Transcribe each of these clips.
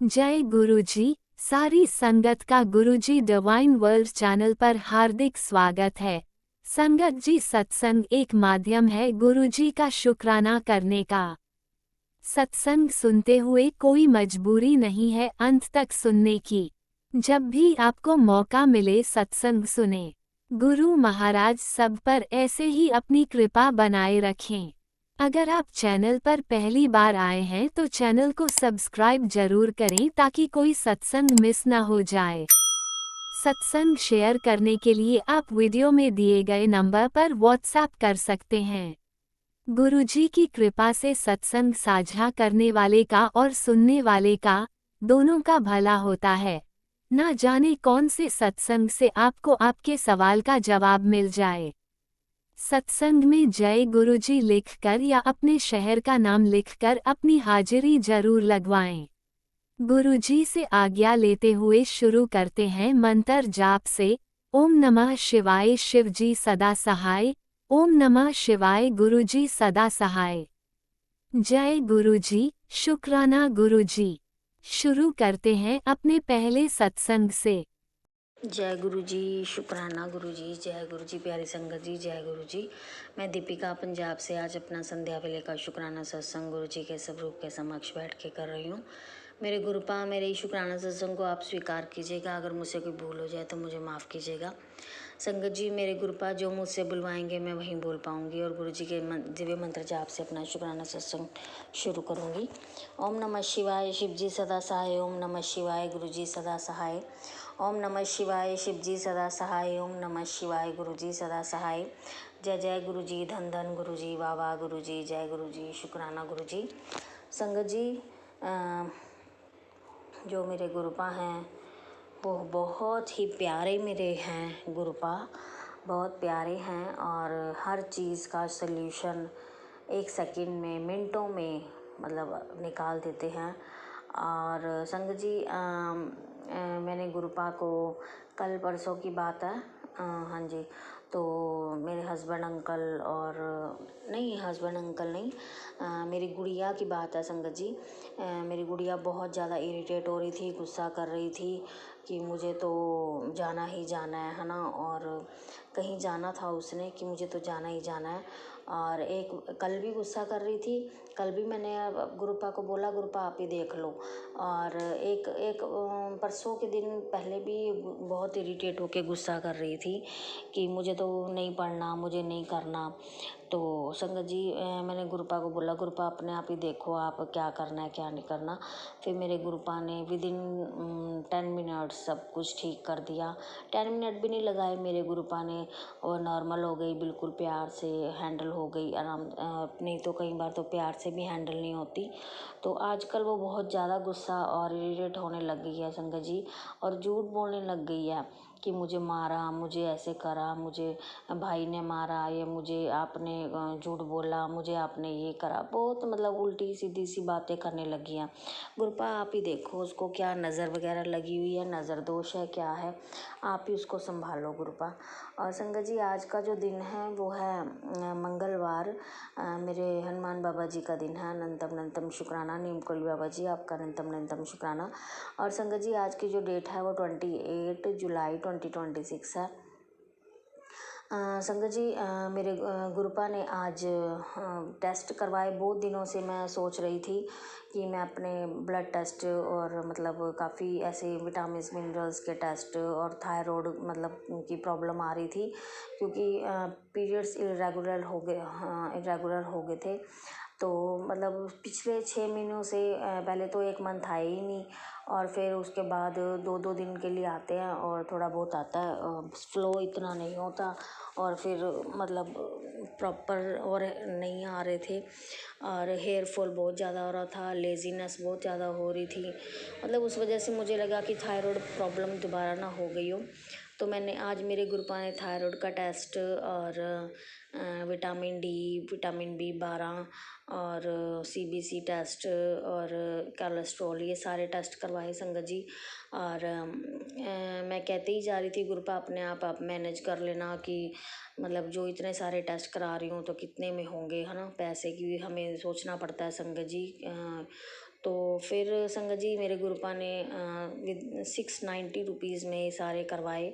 जय गुरुजी। सारी संगत का गुरुजी डिवाइन वर्ल्ड चैनल पर हार्दिक स्वागत है। संगत जी, सत्संग एक माध्यम है गुरुजी का शुक्राना करने का। सत्संग सुनते हुए कोई मजबूरी नहीं है अंत तक सुनने की। जब भी आपको मौका मिले सत्संग सुने। गुरु महाराज सब पर ऐसे ही अपनी कृपा बनाए रखें। अगर आप चैनल पर पहली बार आए हैं तो चैनल को सब्सक्राइब जरूर करें ताकि कोई सत्संग मिस ना हो जाए। सत्संग शेयर करने के लिए आप वीडियो में दिए गए नंबर पर व्हाट्सएप कर सकते हैं। गुरुजी की कृपा से सत्संग साझा करने वाले का और सुनने वाले का, दोनों का भला होता है। ना जाने कौन से सत्संग से आपको आपके सवाल का जवाब मिल जाए। सत्संग में जय गुरुजी लिखकर या अपने शहर का नाम लिखकर अपनी हाजिरी जरूर लगवाएं। गुरुजी से आज्ञा लेते हुए शुरू करते हैं मंत्र जाप से। ओम नमः शिवाय शिवजी सदा सहाय। ओम नमः शिवाय गुरुजी सदा सहाय। जय गुरुजी, शुक्राना गुरुजी। शुरू करते हैं अपने पहले सत्संग से। जय गुरु जी, शुक्राना गुरु जी, जय गुरु जी, प्यारी संगत जी, जय गुरु जी। मैं दीपिका पंजाब से आज अपना संध्या वेले का शुक्राना सत्संग गुरु जी के स्वरूप के समक्ष बैठ के कर रही हूँ। मेरे गुरुपा मेरे शुक्राना सत्संग को आप स्वीकार कीजिएगा। अगर मुझसे कोई भूल हो जाए तो मुझे माफ़ कीजिएगा। संगत जी, मेरे गुरुपा जो मुझसे बुलवाएंगे मैं वहीं बोल पाऊँगी और गुरु जी के दिव्य मंत्र जाप से अपना शुक्राना सत्संग शुरू करूँगी। ओम नमः शिवाय शिव जी सदा सहाय। ओम नमः शिवाय गुरु जी सदा सहाय। ओम नमः शिवाय शिव जी सदा सहाय। ओम नमः शिवाय गुरु जी सदा सहाय। जय जय गुरु जी, धन धन गुरु जी, वाह वाह गुरु जी, जय गुरु जी, शुक्राना गुरु जी। संगत जी, जो मेरे गुरुपा हैं वो बहुत ही प्यारे मेरे हैं गुरुपा, बहुत प्यारे हैं और हर चीज़ का सल्यूशन एक सेकंड में, मिनटों में मतलब निकाल देते हैं। और संगत जी, मैंने गुरुपा को कल परसों की बात है, हाँ जी, तो मेरे हस्बैंड अंकल और नहीं, हस्बैंड अंकल नहीं, मेरी गुड़िया की बात है संगत जी। मेरी गुड़िया बहुत ज़्यादा इरिटेट हो रही थी, गुस्सा कर रही थी कि मुझे तो जाना ही जाना है ना, और कहीं जाना था उसने कि मुझे तो जाना ही जाना है। और एक कल भी गुस्सा कर रही थी, कल भी मैंने गुरुपा को बोला गुरुपा आप ही देख लो। और एक एक परसों के दिन पहले भी बहुत इरिटेट होके गुस्सा कर रही थी कि मुझे तो नहीं पढ़ना, मुझे नहीं करना। तो संगत जी, मैंने गुरुपा को बोला गुरुपा अपने आप ही देखो आप क्या करना है क्या नहीं करना। फिर मेरे गुरुपा ने विदिन 10 मिनट सब कुछ ठीक कर दिया। 10 मिनट भी नहीं लगाए मेरे गुरुपा ने, और नॉर्मल हो गई, बिल्कुल प्यार से हैंडल हो गई आराम। नहीं तो कई बार तो प्यार से भी हैंडल नहीं होती। तो आजकल वो बहुत ज़्यादा गुस्सा और इरिटेट होने लग गई है संगत जी, और झूठ बोलने लग गई है कि मुझे मारा, मुझे ऐसे करा, मुझे भाई ने मारा, या मुझे आपने झूठ बोला, मुझे आपने ये करा। बहुत मतलब उल्टी सीधी सी बातें करने लगी हैं। गुरुपा आप ही देखो उसको क्या नज़र वगैरह लगी हुई है, नज़र दोष है क्या है, आप ही उसको संभालो गुरुपा। और संगत जी, आज का जो दिन है वो है मंगलवार, मेरे हनुमान बाबा जी का दिन है। अनंतम अनंतम शुक्राना नीमकुल बाबा जी, आपका अनंतम अनंतम शुक्राना। और संगत जी, आज की जो डेट है वो 28 जुलाई 2026 है। संगत जी, मेरे गुरुपा ने आज टेस्ट करवाए। बहुत दिनों से मैं सोच रही थी कि मैं अपने ब्लड टेस्ट और मतलब काफ़ी ऐसे विटामिन्स मिनरल्स के टेस्ट और थायराइड मतलब की प्रॉब्लम आ रही थी, क्योंकि पीरियड्स इरेगुलर हो गए, इरेगुलर हो गए थे। तो मतलब पिछले 6 महीनों से पहले तो एक मंथ आए ही नहीं, और फिर उसके बाद 2-2 दिन के लिए आते हैं और थोड़ा बहुत आता है, फ्लो इतना नहीं होता, और फिर मतलब प्रॉपर और नहीं आ रहे थे, और हेयर फॉल बहुत ज़्यादा हो रहा था, लेज़ीनेस बहुत ज़्यादा हो रही थी। मतलब उस वजह से मुझे लगा कि थायराइड प्रॉब्लम दोबारा ना हो गई हो। तो मैंने आज मेरे गुरुपा ने थायराइड का टेस्ट और विटामिन डी, विटामिन B12 और CBC टेस्ट और कोलेस्ट्रॉल, ये सारे टेस्ट करवाए संगत जी। और मैं कहते ही जा रही थी गुरुपा अपने आप मैनेज कर लेना कि मतलब जो इतने सारे टेस्ट करा रही हूँ तो कितने में होंगे, है ना, पैसे की भी हमें सोचना पड़ता है संगत जी। तो फिर संगत जी मेरे गुरुपा ने विद 690 रुपीज़ में सारे करवाए।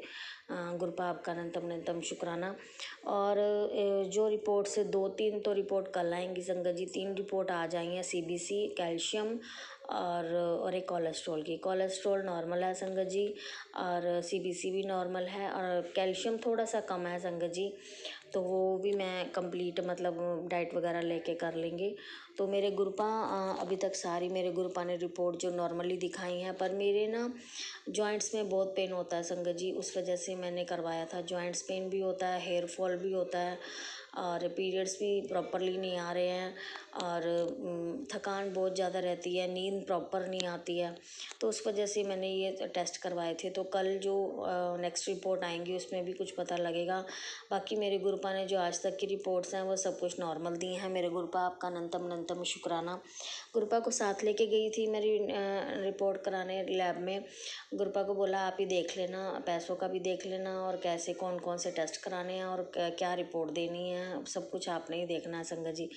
गुरुपा आपका अनंतम अनंतम शुक्राना। और जो रिपोर्ट से 2-3 तो रिपोर्ट कल आएंगी संगत जी, 3 रिपोर्ट आ जाएंगी, CBC, कैल्शियम और एक कोलेस्ट्रॉल नॉर्मल है संगत जी, और CBC भी नॉर्मल है, और कैल्शियम थोड़ा सा कम है संगत जी। तो वो भी मैं कंप्लीट मतलब डाइट वगैरह लेके कर लेंगे। तो मेरे गुरुपा अभी तक सारी मेरे गुरुपा ने रिपोर्ट जो नॉर्मली दिखाई हैं, पर मेरे ना जॉइंट्स में बहुत पेन होता है संगत जी, उस वजह से मैंने करवाया था। जॉइंट्स पेन भी होता है, हेयर फॉल भी होता है, और पीरियड्स भी प्रॉपरली नहीं आ रहे हैं, और थकान बहुत ज़्यादा रहती है, नींद प्रॉपर नहीं आती है। तो उस वजह से मैंने ये टेस्ट करवाए थे। तो कल जो नेक्स्ट रिपोर्ट आएंगी उसमें भी कुछ पता लगेगा। बाकी मेरे गुरुपा ने जो आज तक की रिपोर्ट्स हैं वो सब कुछ नॉर्मल दी हैं। मेरे गुरुपा आपका अनंतम अनंतम शुक्राना। गुरुपा को साथ लेके गई थी मेरी रिपोर्ट कराने लैब में। गुरुपा को बोला आप ही देख लेना, पैसों का भी देख लेना, और कैसे कौन कौन से टेस्ट कराने हैं और क्या रिपोर्ट देनी है, सब कुछ आपने ही देखना है संगत जी।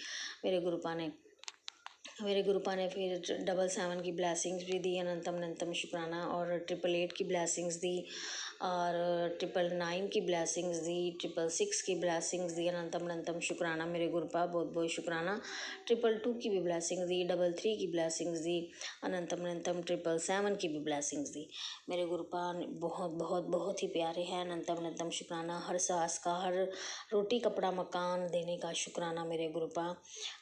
मेरे गुरुपा ने फिर 777 की ब्लेसिंग्स भी दी, अनंतम अनंतम शुक्राना, और 888 की ब्लेसिंग्स दी, और 999 की ब्लेसिंग्स दी, 666 की ब्लेसिंग्स दी, अनंतम अनंतम शुक्राना मेरे गुरुपा, बहुत बहुत शुक्राना। 222 की भी ब्लेसिंग्स दी, 33 की ब्लेसिंग्स दी, अनंतम अनंतम 777 की भी ब्लेसिंग्स दी। मेरे गुरुपा बहुत बहुत बहुत ही प्यारे हैं, अनंतम अनंतम शुक्राना। हर सास का, हर रोटी कपड़ा मकान देने का शुक्राना मेरे गुरुपा,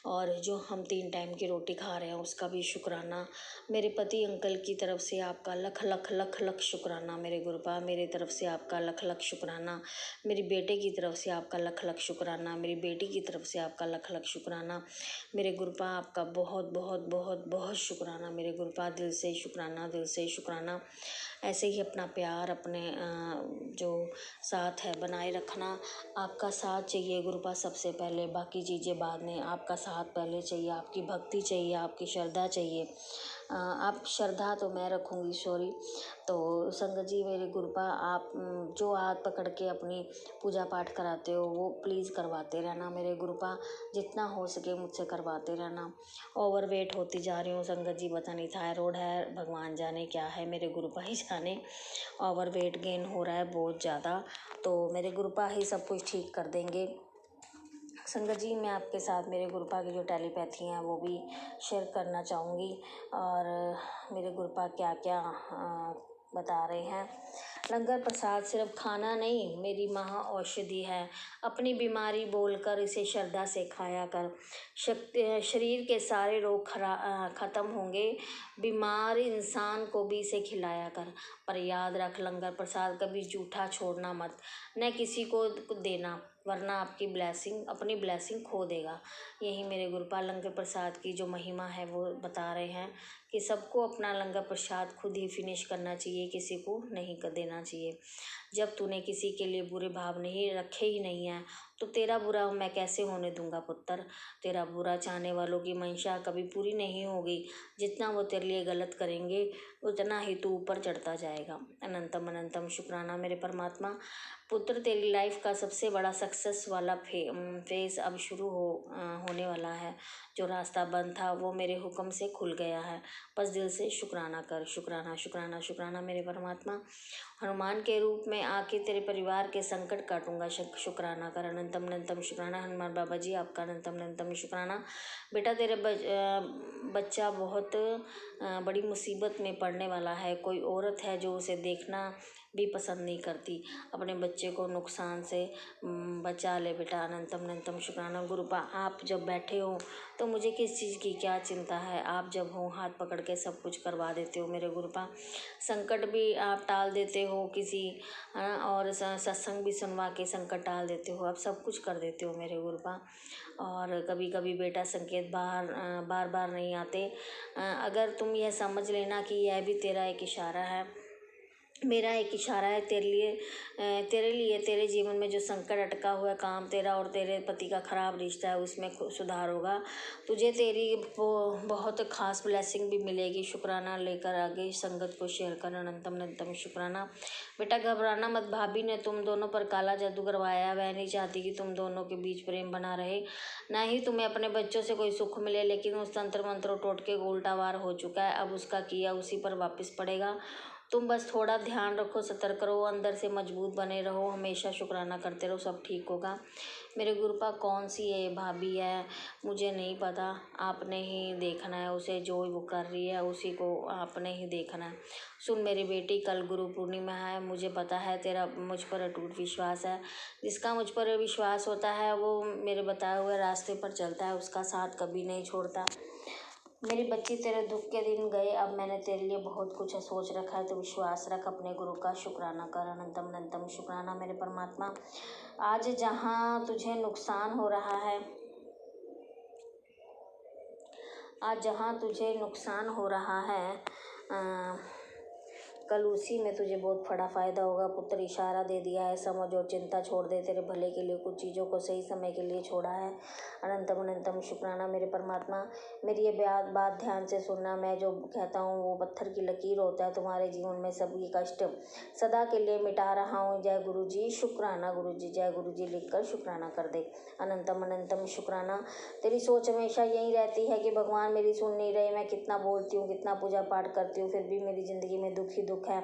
और जो हम 3 टाइम की रोटी खा रहे हैं उसका भी शुक्राना। मेरे पति अंकल की तरफ से आपका लख लख लख लख शुक्राना मेरे गुरुपा, मेरी तरफ से आपका लख लख शुक्राना, मेरी बेटे की तरफ से आपका लख लख शुक्राना, मेरी बेटी की तरफ से आपका लख लख शुक्राना। मेरे गुरुपा आपका बहुत बहुत बहुत बहुत शुक्राना मेरे गुरुपा, दिल से शुक्राना, दिल से शुक्राना। ऐसे ही अपना प्यार अपने जो साथ है बनाए रखना। आपका साथ चाहिए गुरुपा सबसे पहले, बाकी चीज़ें बाद में। आपका साथ पहले चाहिए, आपकी भक्ति चाहिए, आपकी श्रद्धा चाहिए। आप श्रद्धा तो मैं रखूँगी, सॉरी। तो संगत जी मेरे गुरुपा आप जो हाथ पकड़ के अपनी पूजा पाठ कराते हो वो प्लीज़ करवाते रहना मेरे गुरुपा, जितना हो सके मुझसे करवाते रहना। ओवरवेट होती जा रही हूँ संगत जी, पता नहीं थायराइड है, भगवान जाने क्या है, मेरे गुरुपा ही जाने। ओवरवेट गेन हो रहा है बहुत ज़्यादा, तो मेरे गुरुपा ही सब कुछ ठीक कर देंगे। संगत जी मैं आपके साथ मेरे गुरुपा की जो टेलीपैथी हैं वो भी शेयर करना चाहूँगी, और मेरे गुरुपा क्या क्या बता रहे हैं। लंगर प्रसाद सिर्फ खाना नहीं, मेरी महा औषधि है। अपनी बीमारी बोलकर इसे श्रद्धा से खाया कर, शरीर के सारे रोग खत्म होंगे। बीमार इंसान को भी इसे खिलाया कर, पर याद रख लंगर प्रसाद कभी जूठा छोड़ना मत, न किसी को देना, वरना आपकी ब्लेसिंग अपनी ब्लेसिंग खो देगा। यही मेरे गुरुपा लंगर प्रसाद की जो महिमा है वो बता रहे हैं कि सबको अपना लंगर प्रसाद खुद ही फिनिश करना चाहिए, किसी को नहीं कर देना चाहिए। जब तूने किसी के लिए बुरे भाव नहीं रखे ही नहीं हैं तो तेरा बुरा मैं कैसे होने दूंगा पुत्र। तेरा बुरा चाहने वालों की मंशा कभी पूरी नहीं होगी। जितना वो तेरे लिए गलत करेंगे उतना ही तू ऊपर चढ़ता जाएगा। अनंतम अनंतम शुक्राना मेरे परमात्मा। पुत्र तेरी लाइफ का सबसे बड़ा सक्सेस वाला फेज अब शुरू होने वाला है। जो रास्ता बंद था वो मेरे हुक्म से खुल गया है। बस दिल से शुक्राना कर, शुक्राना शुक्राना शुक्राना मेरे परमात्मा। हनुमान के रूप में आके तेरे परिवार के संकट काटूंगा, शुक्राना कर, अनंतम अनंतम शुक्राना। हनुमान बाबा जी आपका अनंतम अनंतम शुक्राना। बेटा तेरे बच्चा बहुत बड़ी मुसीबत में पड़ने वाला है। कोई औरत है जो उसे देखना भी पसंद नहीं करती। अपने बच्चे को नुकसान से बचा ले बेटा, अनंतम अनंतम शुक्राना। गुरुपा आप जब बैठे हो तो मुझे किस चीज़ की क्या चिंता है। आप जब हो हाथ पकड़ के सब कुछ करवा देते हो मेरे गुरुपा। संकट भी आप टाल देते हो किसी, और सत्संग भी सुनवा के संकट टाल देते हो। आप सब कुछ कर देते हो मेरे गुरुपा। और कभी कभी बेटा संकेत बार बार नहीं आते। अगर तुम यह समझ लेना कि यह भी तेरा एक इशारा है, मेरा एक इशारा है तेरे लिए तेरे जीवन में जो संकट अटका हुआ है, काम तेरा और तेरे पति का खराब रिश्ता है उसमें सुधार होगा। तुझे तेरी बहुत खास ब्लेसिंग भी मिलेगी। शुक्राना लेकर आगे संगत को शेयर कर। अनंतम अनंतम शुक्राना। बेटा घबराना मत, भाभी ने तुम दोनों पर काला जादू करवाया। वह नहीं चाहती कि तुम दोनों के बीच प्रेम बना रहे, ना ही तुम्हें अपने बच्चों से कोई सुख मिले, लेकिन उस तंत्र मंत्रों टोटके को उल्टा वार हो चुका है। अब उसका किया उसी पर वापस पड़ेगा। तुम बस थोड़ा ध्यान रखो, सतर्क रहो, अंदर से मजबूत बने रहो, हमेशा शुक्राना करते रहो, सब ठीक होगा। मेरे गुरुपा कौन सी है भाभी है मुझे नहीं पता, आपने ही देखना है उसे, जो वो कर रही है उसी को आपने ही देखना है। सुन मेरी बेटी, कल गुरु पूर्णिमा है, मुझे पता है तेरा मुझ पर अटूट विश्वास है। जिसका मुझ पर विश्वास होता है वो मेरे बताए हुए रास्ते पर चलता है, उसका साथ कभी नहीं छोड़ता। मेरी बच्ची, तेरे दुख के दिन गए, अब मैंने तेरे लिए बहुत कुछ सोच रखा है, तो विश्वास रख, अपने गुरु का शुक्राना कर। अनंतम अनंतम शुक्राना। मेरे परमात्मा, आज जहाँ तुझे नुकसान हो रहा है, आज जहाँ तुझे नुकसान हो रहा है, कल उसी में तुझे बहुत बड़ा फ़ायदा होगा। पुत्र, इशारा दे दिया है, समझ और चिंता छोड़ दे, तेरे भले के लिए कुछ चीज़ों को सही समय के लिए छोड़ा है। अनंतम अनंतम शुक्राना। मेरे परमात्मा, मेरी ये बात ध्यान से सुनना, मैं जो कहता हूँ वो पत्थर की लकीर होता है, तुम्हारे जीवन में सभी कष्ट सदा के लिए मिटा रहा हूँ। जय गुरु जी, शुक्राना गुरु जी, जय गुरु जी लिखकर शुक्राना कर दे। अनंतम अनंतम शुक्राना। तेरी सोच हमेशा यही रहती है कि भगवान मेरी सुन नहीं रहे, मैं कितना बोलती हूँ, कितना पूजा पाठ करती हूँ, फिर भी मेरी ज़िंदगी में दुख ही दुख है,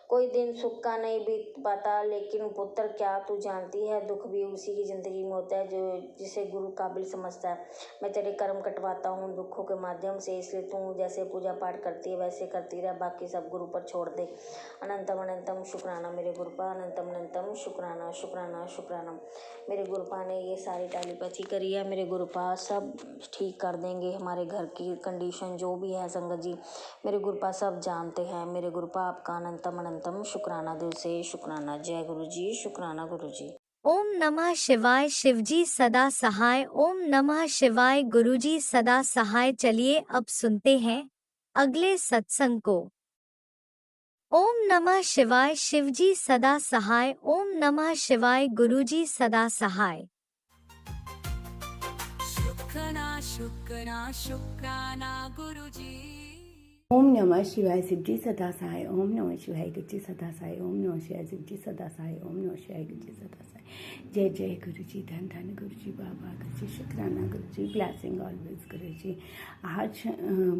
कोई दिन सुख का नहीं बीत पाता। लेकिन पुत्र, क्या तू जानती है, दुख भी उसी की ज़िंदगी में होता है जो जिसे गुरु काबिल समझता है। मैं तेरे कर्म कटवाता हूँ दुखों के माध्यम से, इसलिए तू जैसे पूजा पाठ करती है वैसे करती रह, बाकी सब गुरु पर छोड़ दे। अनंतम अनंतम शुक्राना मेरे गुरुपा, अनंतम अनंतम शुक्राना शुक्राना शुक्राना। मेरे गुरुपा ने ये सारी टेलीपैथी करी है, मेरे गुरुपा सब ठीक कर देंगे, हमारे घर की कंडीशन जो भी है संगत जी, मेरे गुरुपा सब जानते हैं। मेरे गुरुपा आपका अनंतम अनंतम शुक्राना, दिल से शुक्राना। जय गुरु जी, शुक्राना गुरु जी। ओम नमः शिवाय। शिवजी सदा सहाय। ओम नमः शिवाय। गुरुजी सदा सहाय। चलिए अब सुनते हैं अगले सत्संग को। ओम नमः शिवाय। शिवजी सदा सहाय। ओम नमः शिवाय। गुरुजी सदा सहाय। शुक्राना शुक्राना शुक्राना गुरुजी। ओम नमः शिवाय। शिवजी सदा सहाय। ओम नमः शिवाय। गुरुजी सदा सहाय। ओम नमः शिवाय। शिवजी सदा सहाय। ओम नमः शिवाय। गुरुजी सदा सहाय। जय जय गुरुजी, धन धन गुरुजी, बाबा गुरुजी, शुक्राना गुरुजी, ब्लेसिंग ऑलवेज गुरुजी। आज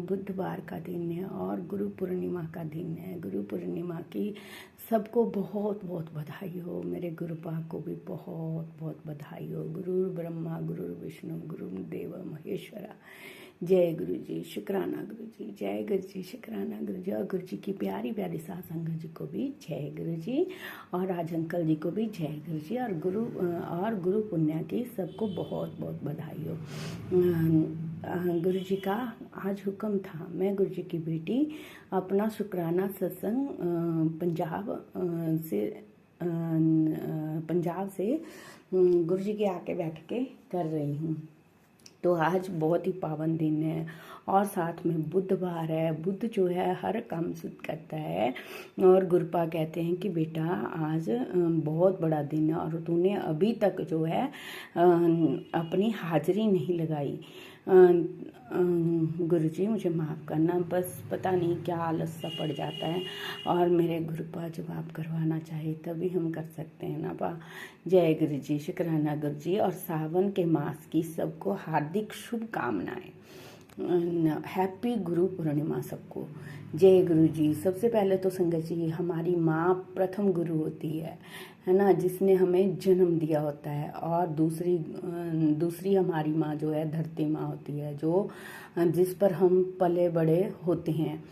बुधवार का दिन है और गुरु पूर्णिमा का दिन है। गुरु पूर्णिमा की सबको बहुत बहुत बधाई हो। मेरे गुरुपा को भी बहुत बहुत बधाई हो। गुरु ब्रह्मा गुरु विष्णु गुरु देव महेश्वरा। जय गुरु जी, शुक्राना गुरु जी, जय गुरु जी, शुक्राना गुरु जी। और गुरु जी की प्यारी प्यारी सास संगत जी को भी जय गुरु जी, और राज अंकल जी को भी जय गुरु जी, और गुरु पुण्य की सबको बहुत बहुत बधाई हो। गुरु जी का आज हुक्म था, मैं गुरु जी की बेटी अपना शुक्राना सत्संग पंजाब से गुरु जी के आके बैठ के कर रही हूँ। तो आज बहुत ही पावन दिन है और साथ में बुधवार है। बुध जो है हर काम शुद्ध करता है, और गुरुपा कहते हैं कि बेटा आज बहुत बड़ा दिन है और तूने अभी तक जो है अपनी हाजिरी नहीं लगाई। गुरुजी मुझे माफ़ करना, बस पता नहीं क्या आलस सा पड़ जाता है, और मेरे गुरुपा जब आप करवाना चाहे तभी हम कर सकते हैं ना पा। जय गुरुजी, शुक्राना गुरुजी। और सावन के मास की सबको हार्दिक शुभकामनाएं। हैप्पी गुरु पूर्णिमा सबको। जय गुरु जी। सबसे पहले तो संगत जी, हमारी माँ प्रथम गुरु होती है ना, जिसने हमें जन्म दिया होता है। और दूसरी हमारी माँ जो है धरती माँ होती है, जो जिस पर हम पले बड़े होते हैं,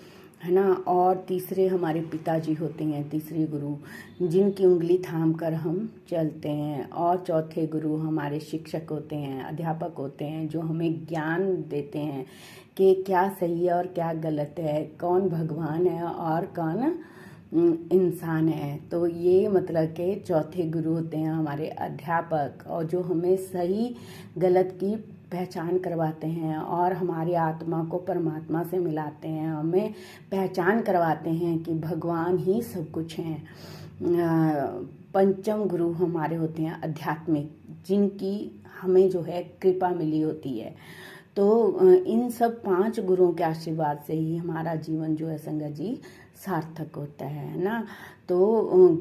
है ना। और तीसरे हमारे पिताजी होते हैं, तीसरे गुरु जिनकी उंगली थाम कर हम चलते हैं। और चौथे गुरु हमारे शिक्षक होते हैं, अध्यापक होते हैं, जो हमें ज्ञान देते हैं कि क्या सही है और क्या गलत है, कौन भगवान है और कौन इंसान है। तो ये मतलब कि चौथे गुरु होते हैं हमारे अध्यापक, और जो हमें सही गलत की पहचान करवाते हैं और हमारी आत्मा को परमात्मा से मिलाते हैं, हमें पहचान करवाते हैं कि भगवान ही सब कुछ हैं। पंचम गुरु हमारे होते हैं आध्यात्मिक, जिनकी हमें जो है कृपा मिली होती है। तो इन सब 5 गुरुओं के आशीर्वाद से ही हमारा जीवन जो है संगत जी सार्थक होता है ना। तो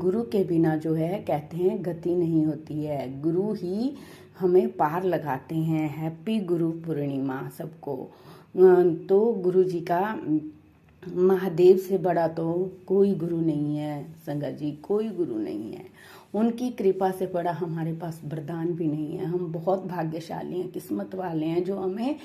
गुरु के बिना जो है कहते हैं गति नहीं होती है, गुरु ही हमें पार लगाते हैं। हैप्पी गुरु पूर्णिमा सबको। तो गुरु जी का महादेव से बड़ा तो कोई गुरु नहीं है संगत जी, कोई गुरु नहीं है। उनकी कृपा से बड़ा हमारे पास वरदान भी नहीं है। हम बहुत भाग्यशाली हैं, किस्मत वाले हैं जो हमें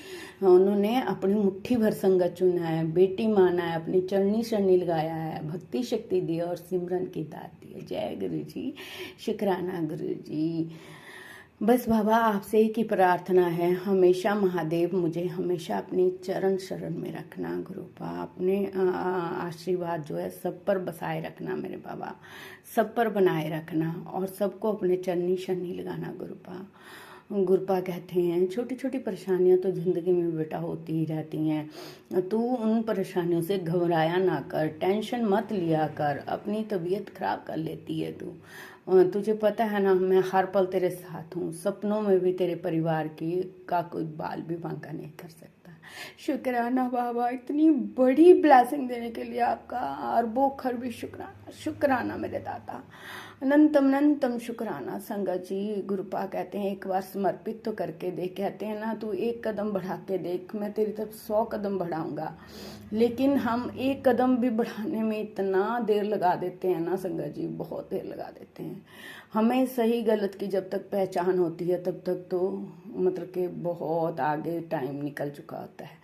उन्होंने अपनी मुट्ठी भर संगत चुना है, बेटी माना है, अपनी चरनी शरणी लगाया है, भक्ति शक्ति दी और सिमरन की दात दी है। जय गुरु जी, शुक्राना गुरु जी। बस बाबा आपसे एक ही प्रार्थना है, हमेशा महादेव मुझे हमेशा अपनी चरण शरण में रखना गुरुपा। अपने आशीर्वाद जो है सब पर बसाए रखना मेरे बाबा, सब पर बनाए रखना और सबको अपने चरनी शरणी लगाना गुरुपा। गुरुपा कहते हैं छोटी छोटी परेशानियां तो ज़िंदगी में बेटा होती ही रहती हैं, तू उन परेशानियों से घबराया ना कर, टेंशन मत लिया कर, अपनी तबीयत खराब कर लेती है तू। तुझे पता है ना मैं हर पल तेरे साथ हूँ, सपनों में भी तेरे परिवार की का कोई बाल भी बांका नहीं कर सकता। शुक्राना बाबा, इतनी बड़ी ब्लेसिंग देने के लिए आपका अरबों खरबी शुक्राना। शुक्राना मेरे दाता, अनंतम अनंतम शुक्राना। संगत जी गुरुपा कहते हैं एक बार समर्पित तो करके देख, कहते हैं ना तू एक कदम बढ़ा के देख, मैं तेरी तरफ 100 कदम बढ़ाऊंगा। लेकिन हम एक कदम भी बढ़ाने में इतना देर लगा देते हैं ना संगत जी, बहुत देर लगा देते हैं। हमें सही गलत की जब तक पहचान होती है तब तक तो मतलब कि बहुत आगे टाइम निकल चुका होता है।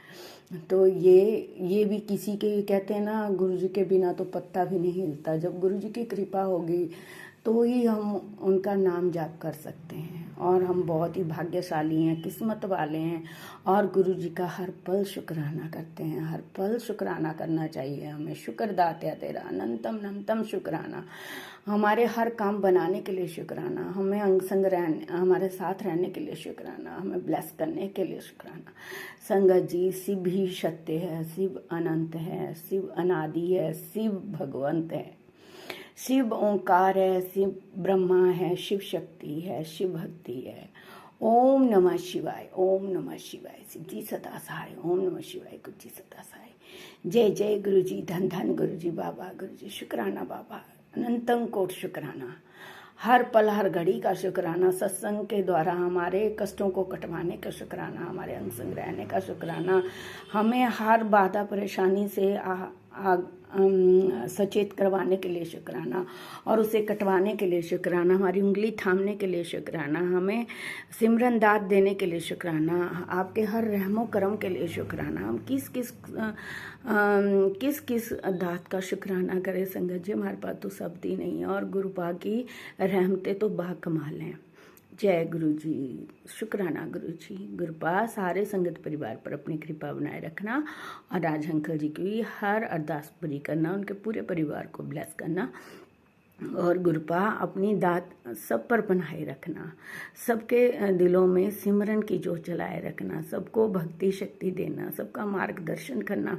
तो ये भी किसी के कहते हैं ना गुरु जी के बिना तो पत्ता भी नहीं हिलता। जब गुरु जी की कृपा होगी तो ही हम उनका नाम जाप कर सकते हैं और हम बहुत ही भाग्यशाली हैं, किस्मत वाले हैं और गुरु जी का हर पल शुक्राना करते हैं। हर पल शुक्राना करना चाहिए हमें। शुक्रदाता तेरा अनंतम अनंतम शुक्राना। हमारे हर काम बनाने के लिए शुक्राना, हमें अंग संग रहने हमारे साथ रहने के लिए शुक्राना, हमें ब्लेस करने के लिए शुक्राना। संगत जी शिव ही सत्य है, शिव अनंत है, शिव अनादि है, शिव भगवंत है, शिव ओंकार है, शिव ब्रह्मा है, शिव शक्ति है, शिव भक्ति है। ओम नमः शिवाय, ओम नमः शिवाय। शिव जी सदा सहाय, ओम नमः शिवाय, गुरु जी सदा सहाय। जय जय गुरु जी, धन धन गुरु जी बाबा, गुरु जी शुक्राना बाबा, अनंतम कोट शुक्राना। हर पल हर घड़ी का शुक्राना, सत्संग के द्वारा हमारे कष्टों को कटवाने का शुक्राना, हमारे अंग संग रहने का शुक्राना, हमें हर बाधा परेशानी से सचेत करवाने के लिए शुक्राना और उसे कटवाने के लिए शुक्राना, हमारी उंगली थामने के लिए शुक्राना, हमें सिमरन दात देने के लिए शुक्राना, आपके हर रहमो करम के लिए शुक्राना। हम किस किस दात का शुक्राना करें संगत जी, हमारे पास तो शब्द ही नहीं है और गुरुपा की रहमतें तो बाकमाल हैं। जय गुरु जी, शुक्राना गुरु जी। गुरुपा सारे संगत परिवार पर अपनी कृपा बनाए रखना और राज अंकल जी की हर अरदास पूरी करना, उनके पूरे परिवार को ब्लेस करना और गुरुपा अपनी दात सब पर बनाए रखना, सबके दिलों में सिमरन की जोत जलाए रखना, सबको भक्ति शक्ति देना, सबका मार्गदर्शन करना,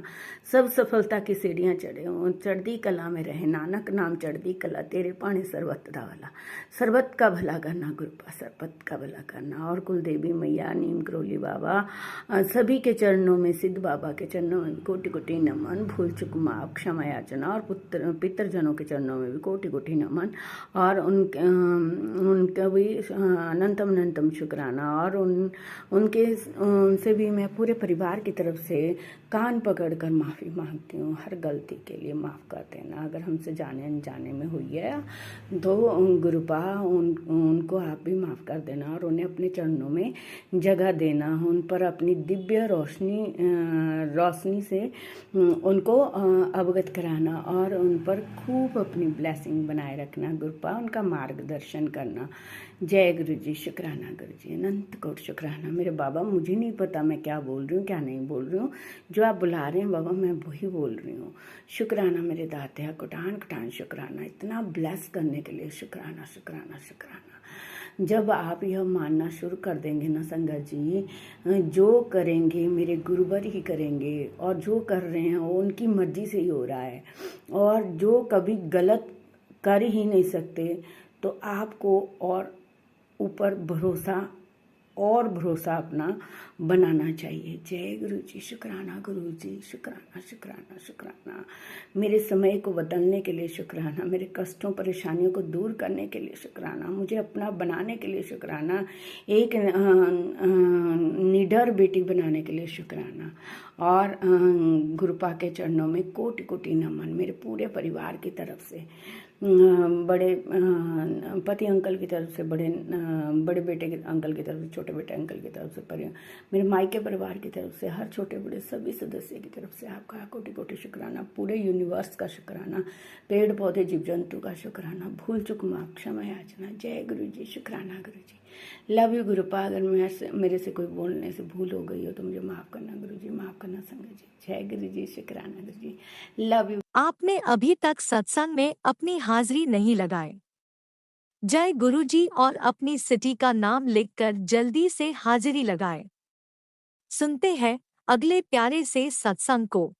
सब सफलता की सीढ़ियाँ चढ़े हों, चढ़दी कला में रहे, नानक नाम चढ़दी कला, तेरे पानी सर्वत दा वाला। सर्वत का भला करना गुरुपा, सर्वत का भला करना। और कुलदेवी मैया, नीम करोली बाबा, सभी के चरणों में, सिद्ध बाबा के चरणों में कोटि कोटि नमन, भूल चुक माफ, क्षमा याचना और पितरजनों के चरणों में भी कोटि कोटि नमन और उनका भी अनंतम अनंतम शुक्राना। और उनसे भी मैं पूरे परिवार की तरफ से कान पकड़कर माफ़ी मांगती हूँ, हर गलती के लिए माफ़ कर देना। अगर हमसे जाने अनजाने में हुई है तो गुरुपा उनको आप भी माफ़ कर देना और उन्हें अपने चरणों में जगह देना, उन पर अपनी दिव्य रोशनी से उनको अवगत कराना और उन पर खूब अपनी ब्लेसिंग बनाए रखना गुरुपा, उनका मार्गदर्शन करना। जय गुरु जी, शुक्राना गुरु जी, अनंत कोट शुक्राना। मेरे बाबा मुझे नहीं पता मैं क्या बोल रही हूँ क्या नहीं बोल रही हूँ, जो आप बुला रहे हैं बाबा मैं वही बोल रही हूँ। शुक्राना मेरे दाते, कुटान कुटान शुक्राना, इतना ब्लेस करने के लिए शुक्राना शुक्राना शुक्राना। जब आप यह मानना शुरू कर देंगे ना संगत जी, जो करेंगे मेरे गुरुवर ही करेंगे, और जो कर रहे हैं वो उनकी मर्जी से ही हो रहा है, और जो कभी गलत कर ही नहीं सकते, तो आपको और ऊपर भरोसा अपना बनाना चाहिए। जय गुरु जी, शुक्राना गुरु जी, शुक्राना शुक्राना शुक्राना। मेरे समय को बदलने के लिए शुक्राना, मेरे कष्टों परेशानियों को दूर करने के लिए शुक्राना, मुझे अपना बनाने के लिए शुक्राना, एक निडर बेटी बनाने के लिए शुक्राना। और गुरुपा के चरणों में कोटि कोटि नमन मेरे पूरे परिवार की तरफ से, बड़े पति अंकल की तरफ से, बड़े बेटे के अंकल की तरफ से, छोटे बेटे अंकल की तरफ से, मेरे मायके परिवार की तरफ से, हर छोटे बड़े सभी सदस्य की तरफ से आपका कोटि कोटि शुक्राना, पूरे यूनिवर्स का शुक्राना, पेड़ पौधे जीव जंतु का शुक्राना, भूल चुक माफ क्षमा याचना। जय गुरु जी, शुक्राना गुरु जी, लव यू गुरुपा। अगर मेरे से कोई बोलने से भूल हो गई हो तो मुझे माफ़ करना गुरु जी, माफ़ करना संगत जी। जय गुरु जी, शुक्राना गुरु जी, लव यू। आपने अभी तक सत्संग में अपनी हाजिरी नहीं लगाए? जय गुरु जी और अपनी सिटी का नाम लिखकर जल्दी से हाजिरी लगाए। सुनते हैं अगले प्यारे से सत्संग को।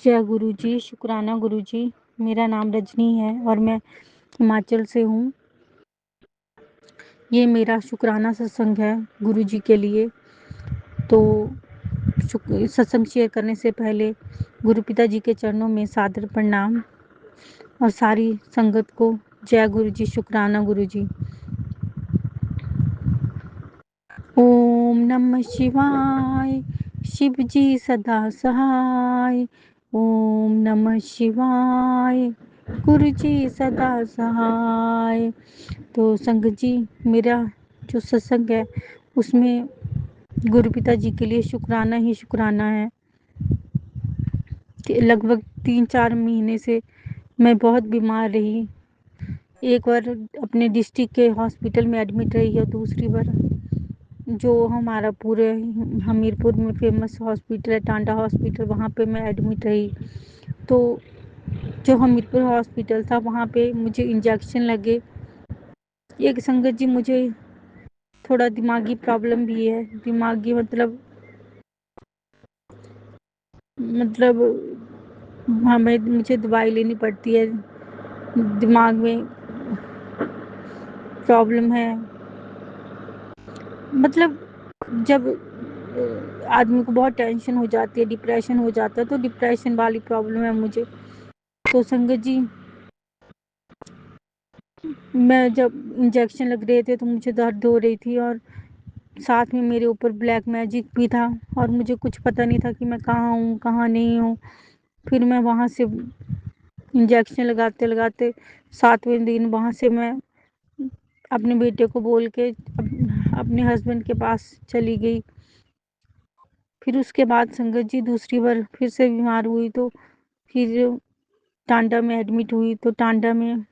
जय गुरु जी, शुक्राना गुरु जी। मेरा नाम रजनी है और मैं हिमाचल से हूँ। ये मेरा शुक्राना सत्संग है गुरु जी के लिए। तो सत्संग शेयर करने से पहले गुरु पिता जी के चरणों में सादर प्रणाम, और सारी संगत को जय गुरु जी, शुक्राना गुरु जी। ओम नमः शिवाय, शिव जी सदा सहाय। ओम नमः शिवाय, गुरु जी सदा सहाय। तो संगत जी, मेरा जो सत्संग है उसमें गुरु पिता जी के लिए शुक्राना ही शुक्राना है कि लगभग 3-4 महीने से मैं बहुत बीमार रही। एक बार अपने डिस्ट्रिक्ट के हॉस्पिटल में एडमिट रही और दूसरी बार जो हमारा पूरे हमीरपुर में फेमस हॉस्पिटल है, टांडा हॉस्पिटल, वहाँ पे मैं एडमिट रही। तो जो हमीरपुर हॉस्पिटल था वहाँ पे मुझे इंजेक्शन लगे। एक संगत जी, मुझे थोड़ा दिमागी प्रॉब्लम भी है। दिमागी मतलब मुझे दवाई लेनी पड़ती है, दिमाग में प्रॉब्लम है। मतलब जब आदमी को बहुत टेंशन हो जाती है, डिप्रेशन हो जाता है, तो डिप्रेशन वाली प्रॉब्लम है मुझे। तो संगत जी, मैं जब इंजेक्शन लग रहे थे तो मुझे दर्द हो रही थी, और साथ में मेरे ऊपर ब्लैक मैजिक भी था, और मुझे कुछ पता नहीं था कि मैं कहाँ हूँ कहाँ नहीं हूँ। फिर मैं वहाँ से इंजेक्शन लगाते लगाते 7वें दिन वहाँ से मैं अपने बेटे को बोल के अपने हस्बैंड के पास चली गई। फिर उसके बाद संगत जी दूसरी बार फिर से बीमार हुई, तो फिर टांडा में एडमिट हुई। तो टांडा में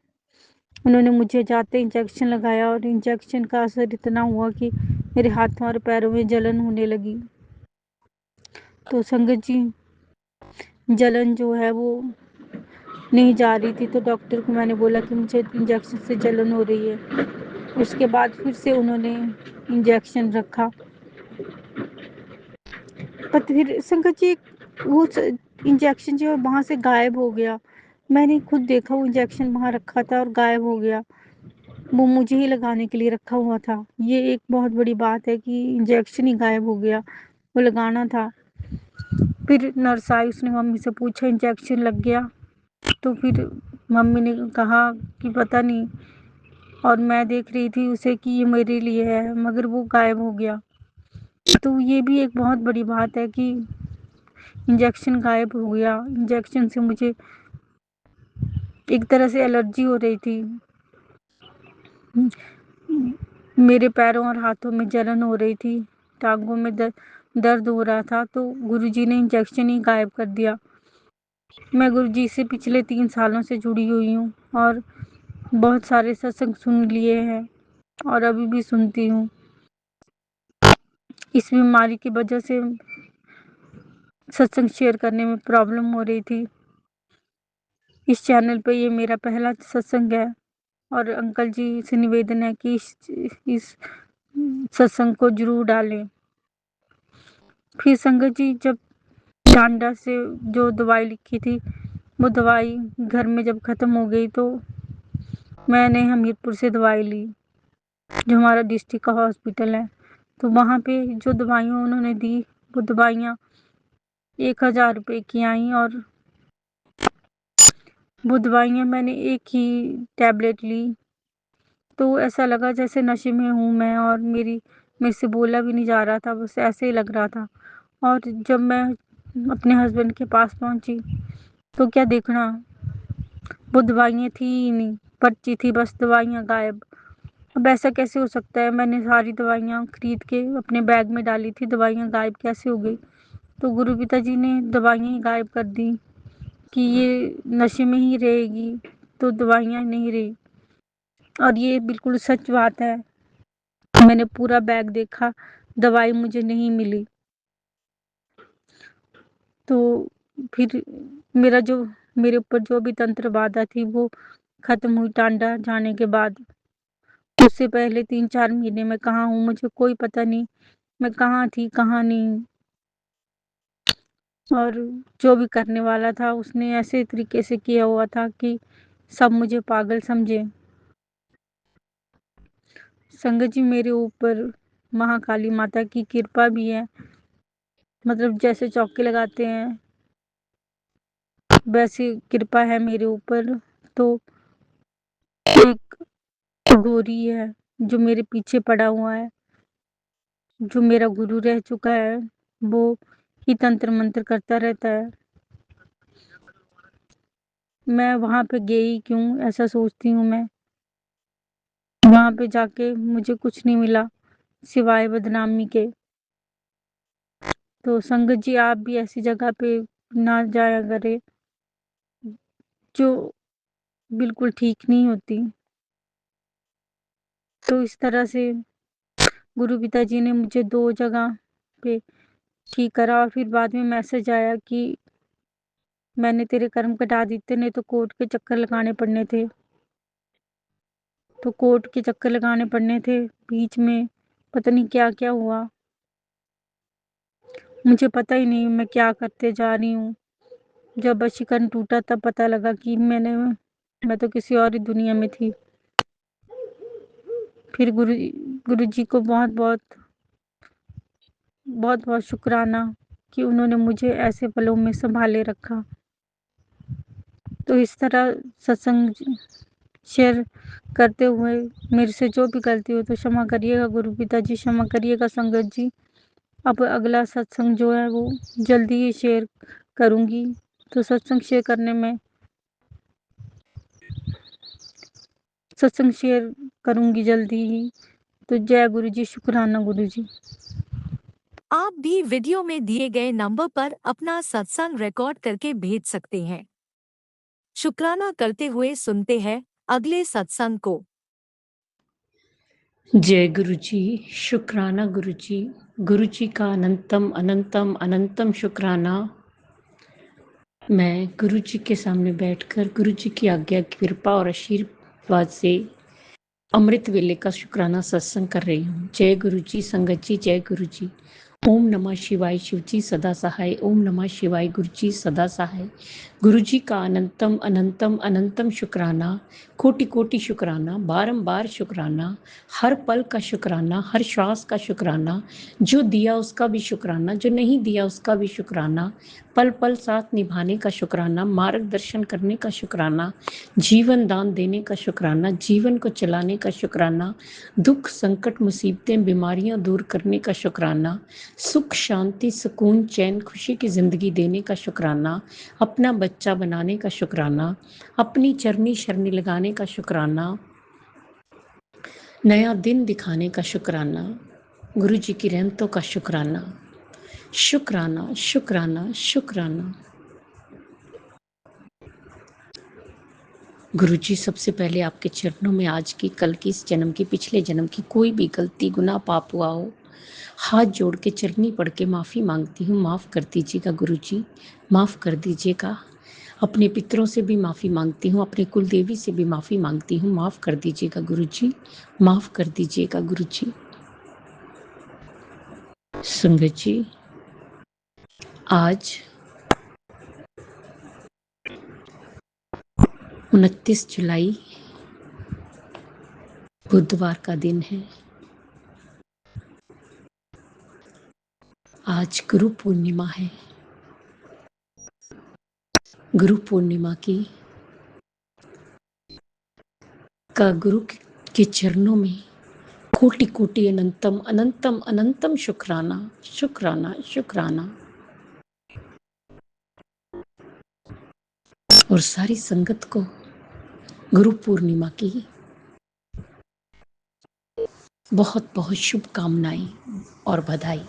उन्होंने मुझे जाते इंजेक्शन लगाया, और इंजेक्शन का असर इतना हुआ कि मेरे हाथों और पैरों में जलन होने लगी। तो संगत जी, जलन जो है वो नहीं जा रही थी, तो डॉक्टर को मैंने बोला कि मुझे इंजेक्शन से जलन हो रही है। उसके बाद फिर से उन्होंने इंजेक्शन रखा, पर फिर संगत जी वो इंजेक्शन जो है वहाँ से गायब हो गया। मैंने खुद देखा, वो इंजेक्शन वहाँ रखा था और गायब हो गया। वो मुझे ही लगाने के लिए रखा हुआ था। ये एक बहुत बड़ी बात है कि इंजेक्शन ही गायब हो गया, वो लगाना था। फिर नर्स आई, उसने मम्मी से पूछा इंजेक्शन लग गया? तो फिर मम्मी ने कहा कि पता नहीं, और मैं देख रही थी उसे कि ये मेरे लिए है, मगर वो गायब हो गया। तो ये भी एक बहुत बड़ी बात है कि इंजेक्शन गायब हो गया। इंजेक्शन से मुझे एक तरह से एलर्जी हो रही थी, मेरे पैरों और हाथों में जलन हो रही थी, टांगों में दर्द हो रहा था। तो गुरुजी ने इंजेक्शन ही गायब कर दिया। मैं गुरुजी से पिछले 3 सालों से जुड़ी हुई हूँ, और बहुत सारे सत्संग सुन लिए हैं, और अभी भी सुनती हूँ। इस बीमारी की वजह से सत्संग शेयर करने में प्रॉब्लम हो रही थी। इस चैनल पे ये मेरा पहला सत्संग है, और अंकल जी से निवेदन है कि इस सत्संग को जरूर डालें। फिर संगत जी, जब टांडा से जो दवाई लिखी थी, वो दवाई घर में जब ख़त्म हो गई तो मैंने हमीरपुर से दवाई ली, जो हमारा डिस्ट्रिक्ट का हॉस्पिटल है। तो वहाँ पे जो दवाइयाँ उन्होंने दी, वो दवाइयाँ 1000 रुपये की आई और वो दवाइयाँ मैंने एक ही टैबलेट ली, तो ऐसा लगा जैसे नशे में हूँ मैं, और मेरे से बोला भी नहीं जा रहा था, बस ऐसे ही लग रहा था। और जब मैं अपने हस्बैंड के पास पहुँची तो क्या देखना, वो दवाइयाँ थी ही नहीं, पर्ची थी बस, दवाइयाँ गायब। अब ऐसा कैसे हो सकता है? मैंने सारी दवाइयाँ खरीद के अपने बैग में डाली थी, दवाइयाँ गायब कैसे हो गई? तो गुरु पिताजी ने दवाइयाँ ही गायब कर दी कि ये नशे में ही रहेगी, तो दवाइयाँ नहीं रही। और ये बिल्कुल सच बात है। मैंने पूरा बैग देखा, दवाई मुझे नहीं मिली। तो फिर मेरे ऊपर जो भी तंत्र बाधा थी वो खत्म हुई टांडा जाने के बाद। उससे पहले 3-4 महीने मैं कहाँ हूँ मुझे कोई पता नहीं, मैं कहाँ थी कहाँ नहीं। और जो भी करने वाला था उसने ऐसे तरीके से किया हुआ था कि सब मुझे पागल समझे। संगत जी, मेरे ऊपर महाकाली माता की कृपा भी है, मतलब जैसे चौके लगाते हैं वैसी कृपा है मेरे ऊपर। तो एक घोरी है जो मेरे पीछे पड़ा हुआ है, जो मेरा गुरु रह चुका है, वो ही तंत्र मंत्र करता रहता है। मैं वहां पे गई क्यों, ऐसा सोचती हूँ मैं। वहां पे जाके मुझे कुछ नहीं मिला सिवाय बदनामी के। तो संगत जी, आप भी ऐसी जगह पे ना जाया करें जो बिल्कुल ठीक नहीं होती। तो इस तरह से गुरु पिताजी ने मुझे 2 जगह पे ठीक करा, और फिर बाद में मैसेज आया कि मैंने तेरे कर्म कटा दिए, नहीं तो कोर्ट के चक्कर लगाने पड़ने थे। तो कोर्ट के चक्कर लगाने पड़ने थे, बीच में पता नहीं क्या क्या हुआ, मुझे पता ही नहीं मैं क्या करते जा रही हूँ। जब वशीकरण टूटा तब पता लगा कि मैं तो किसी और ही दुनिया में थी। फिर गुरु जी को बहुत बहुत शुक्राना कि उन्होंने मुझे ऐसे पलों में संभाले रखा। तो इस तरह सत्संग शेयर करते हुए मेरे से जो भी गलती हो तो क्षमा करिएगा गुरु पिताजी, क्षमा करिएगा संगत जी। अब अगला सत्संग जो है वो जल्दी ही शेयर करूँगी। तो सत्संग शेयर करूँगी जल्दी ही। तो जय गुरु जी, शुक्राना गुरु जी। आप भी वीडियो में दिए गए नंबर पर अपना सत्संग रिकॉर्ड करके भेज सकते हैं। शुक्राना करते हुए सुनते हैं अगले सत्संग को। जय गुरु जी, शुक्राना गुरु जी का अनंतम अनंतम अनंतम शुक्राना। मैं गुरु जी के सामने बैठकर गुरु जी की आज्ञा, कृपा और आशीर्वाद से अमृत वेले का शुक्राना सत्संग कर रही हूँ। जय गुरु जी, संगत जी, जय गुरु जी। ओम नमः शिवाय, शिव जी सदा सहाय। ओम नमः शिवाय, गुरु जी सदा सहाय। गुरु जी का अनंतम अनंतम अनंतम शुक्राना, कोटि कोटि शुक्राना, बारंबार शुक्राना, हर पल का शुक्राना, हर श्वास का शुक्राना, जो दिया उसका भी शुक्राना, जो नहीं दिया उसका भी शुक्राना, पल पल साथ निभाने का शुक्राना, मार्गदर्शन करने का शुक्राना, जीवन दान देने का शुक्राना, जीवन को चलाने का शुक्राना, दुख संकट मुसीबतें बीमारियां दूर करने का शुक्राना, सुख शांति सुकून चैन खुशी की ज़िंदगी देने का शुक्राना, अपना बच्चा बनाने का शुक्राना, अपनी चरनी शरणी लगाने का शुक्राना, नया दिन दिखाने का शुक्राना, गुरु जी की रहमतों का शुक्राना, शुक्राना शुक्राना शुक्राना। गुरु जी, सबसे पहले आपके चरणों में आज की, कल की, इस जन्म की, पिछले जन्म की कोई भी गलती गुनाह पाप हुआ हो, हाथ जोड़ के चरनी पढ़ के माफ़ी मांगती हूँ। माफ़ कर दीजिएगा गुरु जी, माफ़ कर दीजिएगा। अपने पितरों से भी माफ़ी मांगती हूँ, अपने कुल देवी से भी माफ़ी मांगती हूँ। माफ़ कर दीजिएगा गुरुजी, माफ़ कर दीजिएगा गुरुजी। संगत जी, आज 29 जुलाई बुधवार का दिन है। आज गुरु पूर्णिमा है। गुरु पूर्णिमा का गुरु के चरणों में कोटि कोटि अनंतम अनंतम अनंतम शुक्राना शुक्राना शुक्राना। और सारी संगत को गुरु पूर्णिमा की बहुत बहुत शुभकामनाएं और बधाई।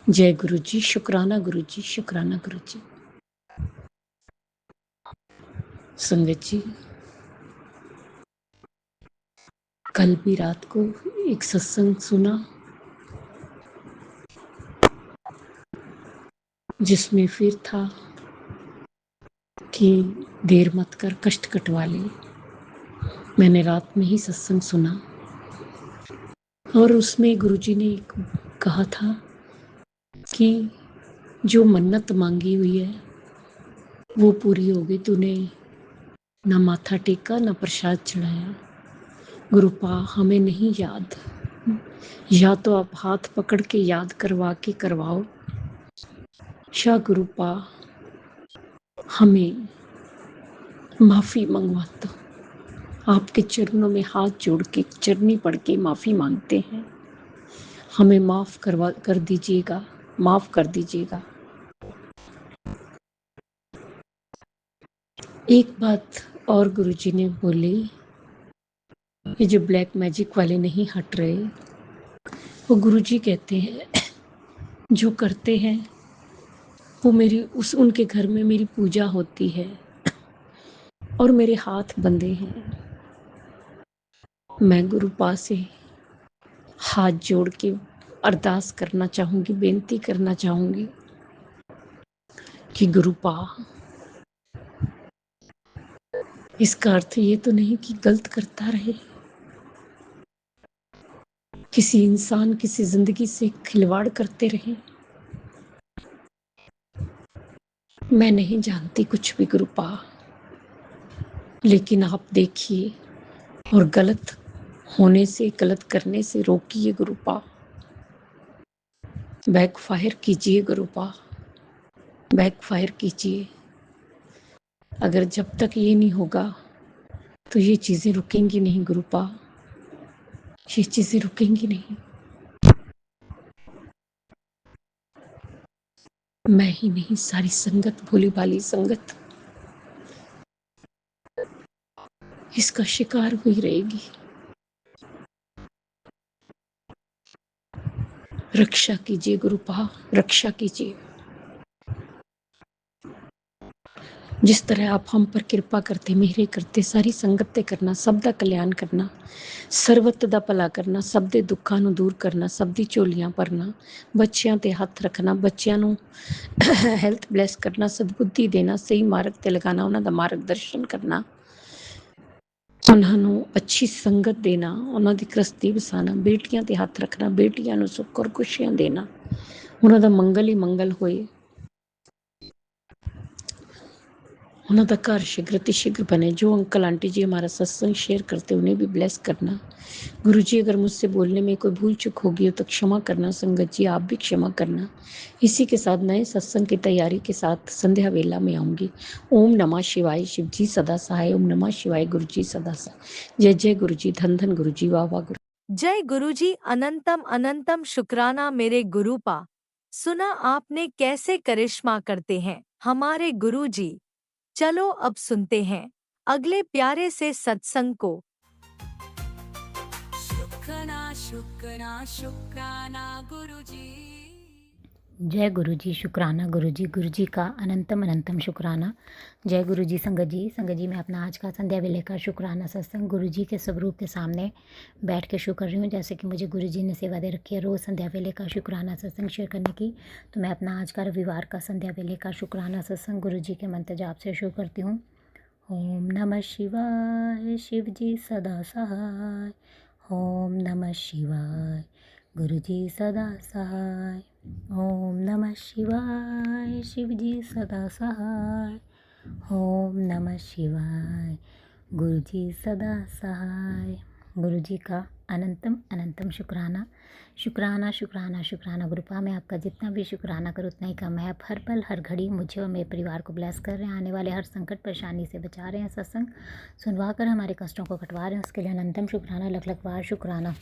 जय गुरु जी, शुक्राना गुरु जी, शुक्राना गुरु जी। संगत जी, कल भी रात को एक सत्संग सुना जिसमें फिर था कि देर मत कर, कष्ट कटवा ले। मैंने रात में ही सत्संग सुना और उसमें गुरुजी ने कहा था कि जो मन्नत मांगी हुई है वो पूरी हो गई। तूने ना माथा टेका ना प्रसाद चढ़ाया। गुरुपा हमें नहीं याद, या तो आप हाथ पकड़ के याद करवा के करवाओ। शाह गुरुपा हमें माफी मंगवाता। आपके चरणों में हाथ जोड़ के चरनी पड़ के माफी मांगते हैं। हमें माफ कर दीजिएगा, माफ कर दीजिएगा। एक बात और गुरुजी ने बोली, ये जो ब्लैक मैजिक वाले नहीं हट रहे, वो गुरुजी कहते हैं जो करते हैं वो उनके घर में मेरी पूजा होती है और मेरे हाथ बंधे हैं। मैं गुरुपा से हाथ जोड़ के अरदास करना चाहूंगी, बेनती करना चाहूंगी कि गुरुपा, इसका अर्थ ये तो नहीं कि गलत करता रहे, किसी इंसान किसी जिंदगी से खिलवाड़ करते रहे। मैं नहीं जानती कुछ भी गुरुपा, लेकिन आप देखिए और गलत होने से, गलत करने से रोकिए गुरुपा। बैकफायर कीजिए गुरुपा, बैकफायर कीजिए। अगर जब तक ये नहीं होगा तो ये चीजें रुकेंगी नहीं गुरुपा, ये चीजें रुकेंगी नहीं। मैं ही नहीं, सारी संगत, भोली भाली संगत इसका शिकार हुई रहेगी। रक्षा कीजिए गुरुपा, रक्षा कीजिए। जिस तरह आप हम पर कृपा करते, मेहरे करते, सारी संगत ते करना, सब दा कल्याण करना, ਸਰਬਤ ਦਾ ਭਲਾ ਕਰਨਾ, ਸਭ ਦੇ ਦੁੱਖਾਂ ਨੂੰ ਦੂਰ ਕਰਨਾ, ਸਭ ਦੀ ਝੋਲੀਆਂ ਭਰਨਾ, ਬੱਚਿਆਂ ਤੇ ਹੱਥ ਰੱਖਣਾ, ਬੱਚਿਆਂ ਨੂੰ ਹੈਲਥ ਬਲੈਸ ਕਰਨਾ, ਸਦਬੁੱਧੀ ਦੇਣਾ, ਸਹੀ ਮਾਰਗ ਤੇ ਲਗਾਣਾ, ਉਹਨਾਂ ਦਾ ਮਾਰਗਦਰਸ਼ਨ ਕਰਨਾ, ਉਹਨਾਂ ਨੂੰ ਅੱਛੀ ਸੰਗਤ ਦੇਣਾ, ਉਹਨਾਂ ਦੀ ਗ੍ਰਸਤੀ ਵਸਾਣਾ, ਬੇਟੀਆਂ ਤੇ ਹੱਥ ਰੱਖਣਾ, ਬੇਟੀਆਂ ਨੂੰ ਸੁੱਖ ਔਰ ਖੁਸ਼ੀਆਂ ਦੇਣਾ, ਉਹਨਾਂ ਦਾ ਮੰਗਲ ਹੀ ਮੰਗਲ ਹੋਏ, ਉਹਨਾਂ ਦਾ घर शीघ्र अतिशीघ्र बने। जो अंकल आंटी जी हमारा सत्संग शेयर करते उन्हें भी ब्लेस करना। गुरु जी, अगर मुझसे बोलने में कोई भूल चूक होगी हो तो क्षमा करना। संगत जी, आप भी क्षमा करना। इसी के साथ नए सत्संग की तैयारी के साथ संध्या वेला में आऊँगी। ओम नमः शिवाय, शिव जी सदा सहाय। ओम नमः शिवाय, गुरु जी सदा सहाय। जय जय गुरु जी, धन धन गुरु जी, वाह वाह गुरु। जय गुरुजी, अनंतम अनंतम शुक्राना मेरे गुरुपा। सुना आपने कैसे करिश्मा करते हैं हमारे गुरुजी। चलो अब सुनते हैं अगले प्यारे से सत्संग को। शुक्राना शुक्राना शुक्राना गुरुजी। जय गुरुजी। शुक्राना गुरुजी। गुरुजी का अनंतम अनंतम शुक्राना। जय गुरुजी। संगत जी मैं अपना आज का संध्या वेले का शुक्राना सत्संग गुरुजी के स्वरूप के सामने बैठ के शुरू कर रही हूँ। जैसे कि मुझे गुरुजी ने सेवा दे रखी है रोज़ संध्या वेले का शुक्राना सत्संग शेयर करने की, तो मैं अपना आज का रविवार का संध्या वेले का शुक्राना सत्संग गुरुजी के मंत्र जाप से शुरू करती हूँ। ओम नमः शिवाय, शिव जी सदा सहाय। ओम नमः शिवाय, गुरुजी सदा सहाय। ओम नमः शिवाय, शिव जी सदा सहाय। ओम नमः शिवाय, गुरुजी सदा सहाय। गुरुजी का अनंतम अनंतम शुक्राना। शुक्राना शुक्राना शुक्राना। गुरुपा मैं आपका जितना भी शुक्राना करूँ उतना ही कम है। आप हर पल हर घड़ी मुझे और मेरे परिवार को ब्लेस कर रहे हैं, आने वाले हर संकट परेशानी से बचा रहे हैं, सत्संग सुनवा कर हमारे कष्टों को कटवा रहे हैं, उसके लिए अनंतम शुक्राना, लख लख बार शुक्राना।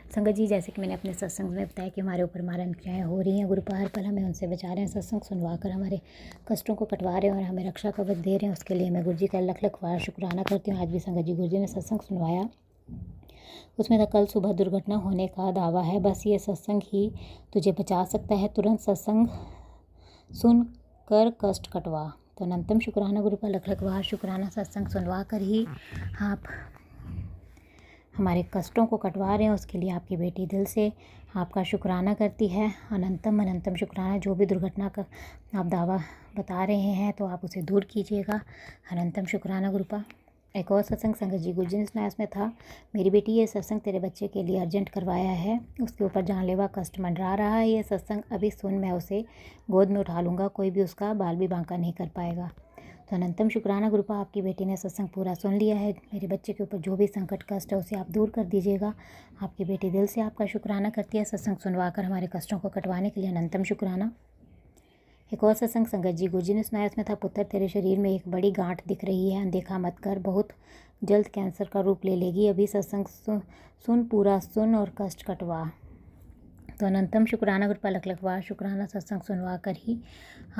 संगत जी, जैसे कि मैंने अपने सत्संग में बताया कि हमारे ऊपर मारण क्रियाएँ हो रही हैं, गुरुपा हर पल हमें उनसे बचा रहे हैं, सत्संग सुनवा कर हमारे कष्टों को कटवा रहे हैं और हमें रक्षा कवच दे रहे हैं, उसके लिए मैं गुरुजी का लख लख बार शुक्राना करती हूँ। आज भी संगत जी गुरुजी ने सत्संग सुनवाया, उसमें तो कल सुबह दुर्घटना होने का दावा है, बस ये सत्संग ही तुझे बचा सकता है, तुरंत सत्संग सुन कर कष्ट कटवा। तो अनंतम शुक्राना गुरु का लख लख बार शुक्राना। सत्संग सुनवा कर ही आप हमारे कष्टों को कटवा रहे हैं, उसके लिए आपकी बेटी दिल से आपका शुक्राना करती है। अनंतम अनंतम शुक्राना। जो भी दुर्घटना का आप दावा बता रहे हैं तो आप उसे दूर कीजिएगा। अनंतम शुक्राना गुरुपा। एक और सत्संग संगत जी गुरुजी ने सुनाया, इसमें था, मेरी बेटी ये सत्संग तेरे बच्चे के लिए अर्जेंट करवाया है, उसके ऊपर जानलेवा कष्ट मंडरा रहा है, ये सत्संग अभी सुन, मैं उसे गोद में उठा लूँगा, कोई भी उसका बाल भी बांका नहीं कर पाएगा। तो अनंतम शुक्राना गुरुपा, आपकी बेटी ने सत्संग पूरा सुन लिया है, मेरे बच्चे के ऊपर जो भी संकट कष्ट है उसे आप दूर कर दीजिएगा। आपकी बेटी दिल से आपका शुक्राना करती है, सत्संग सुनवा कर हमारे कष्टों को कटवाने के लिए अनंतम शुक्राना। एक और सत्संग संगत जी गुरुजी ने सुनाया, इसमें था, पुत्र तेरे शरीर में एक बड़ी गांठ दिख रही है, अनदेखा मत कर, बहुत जल्द कैंसर का रूप ले लेगी, अभी सत्संग सुन पूरा सुन और कष्ट कटवा। तो अनंतम शुक्राना गुरुपा लख लख बार शुक्राना। सत्संग सुनवा कर ही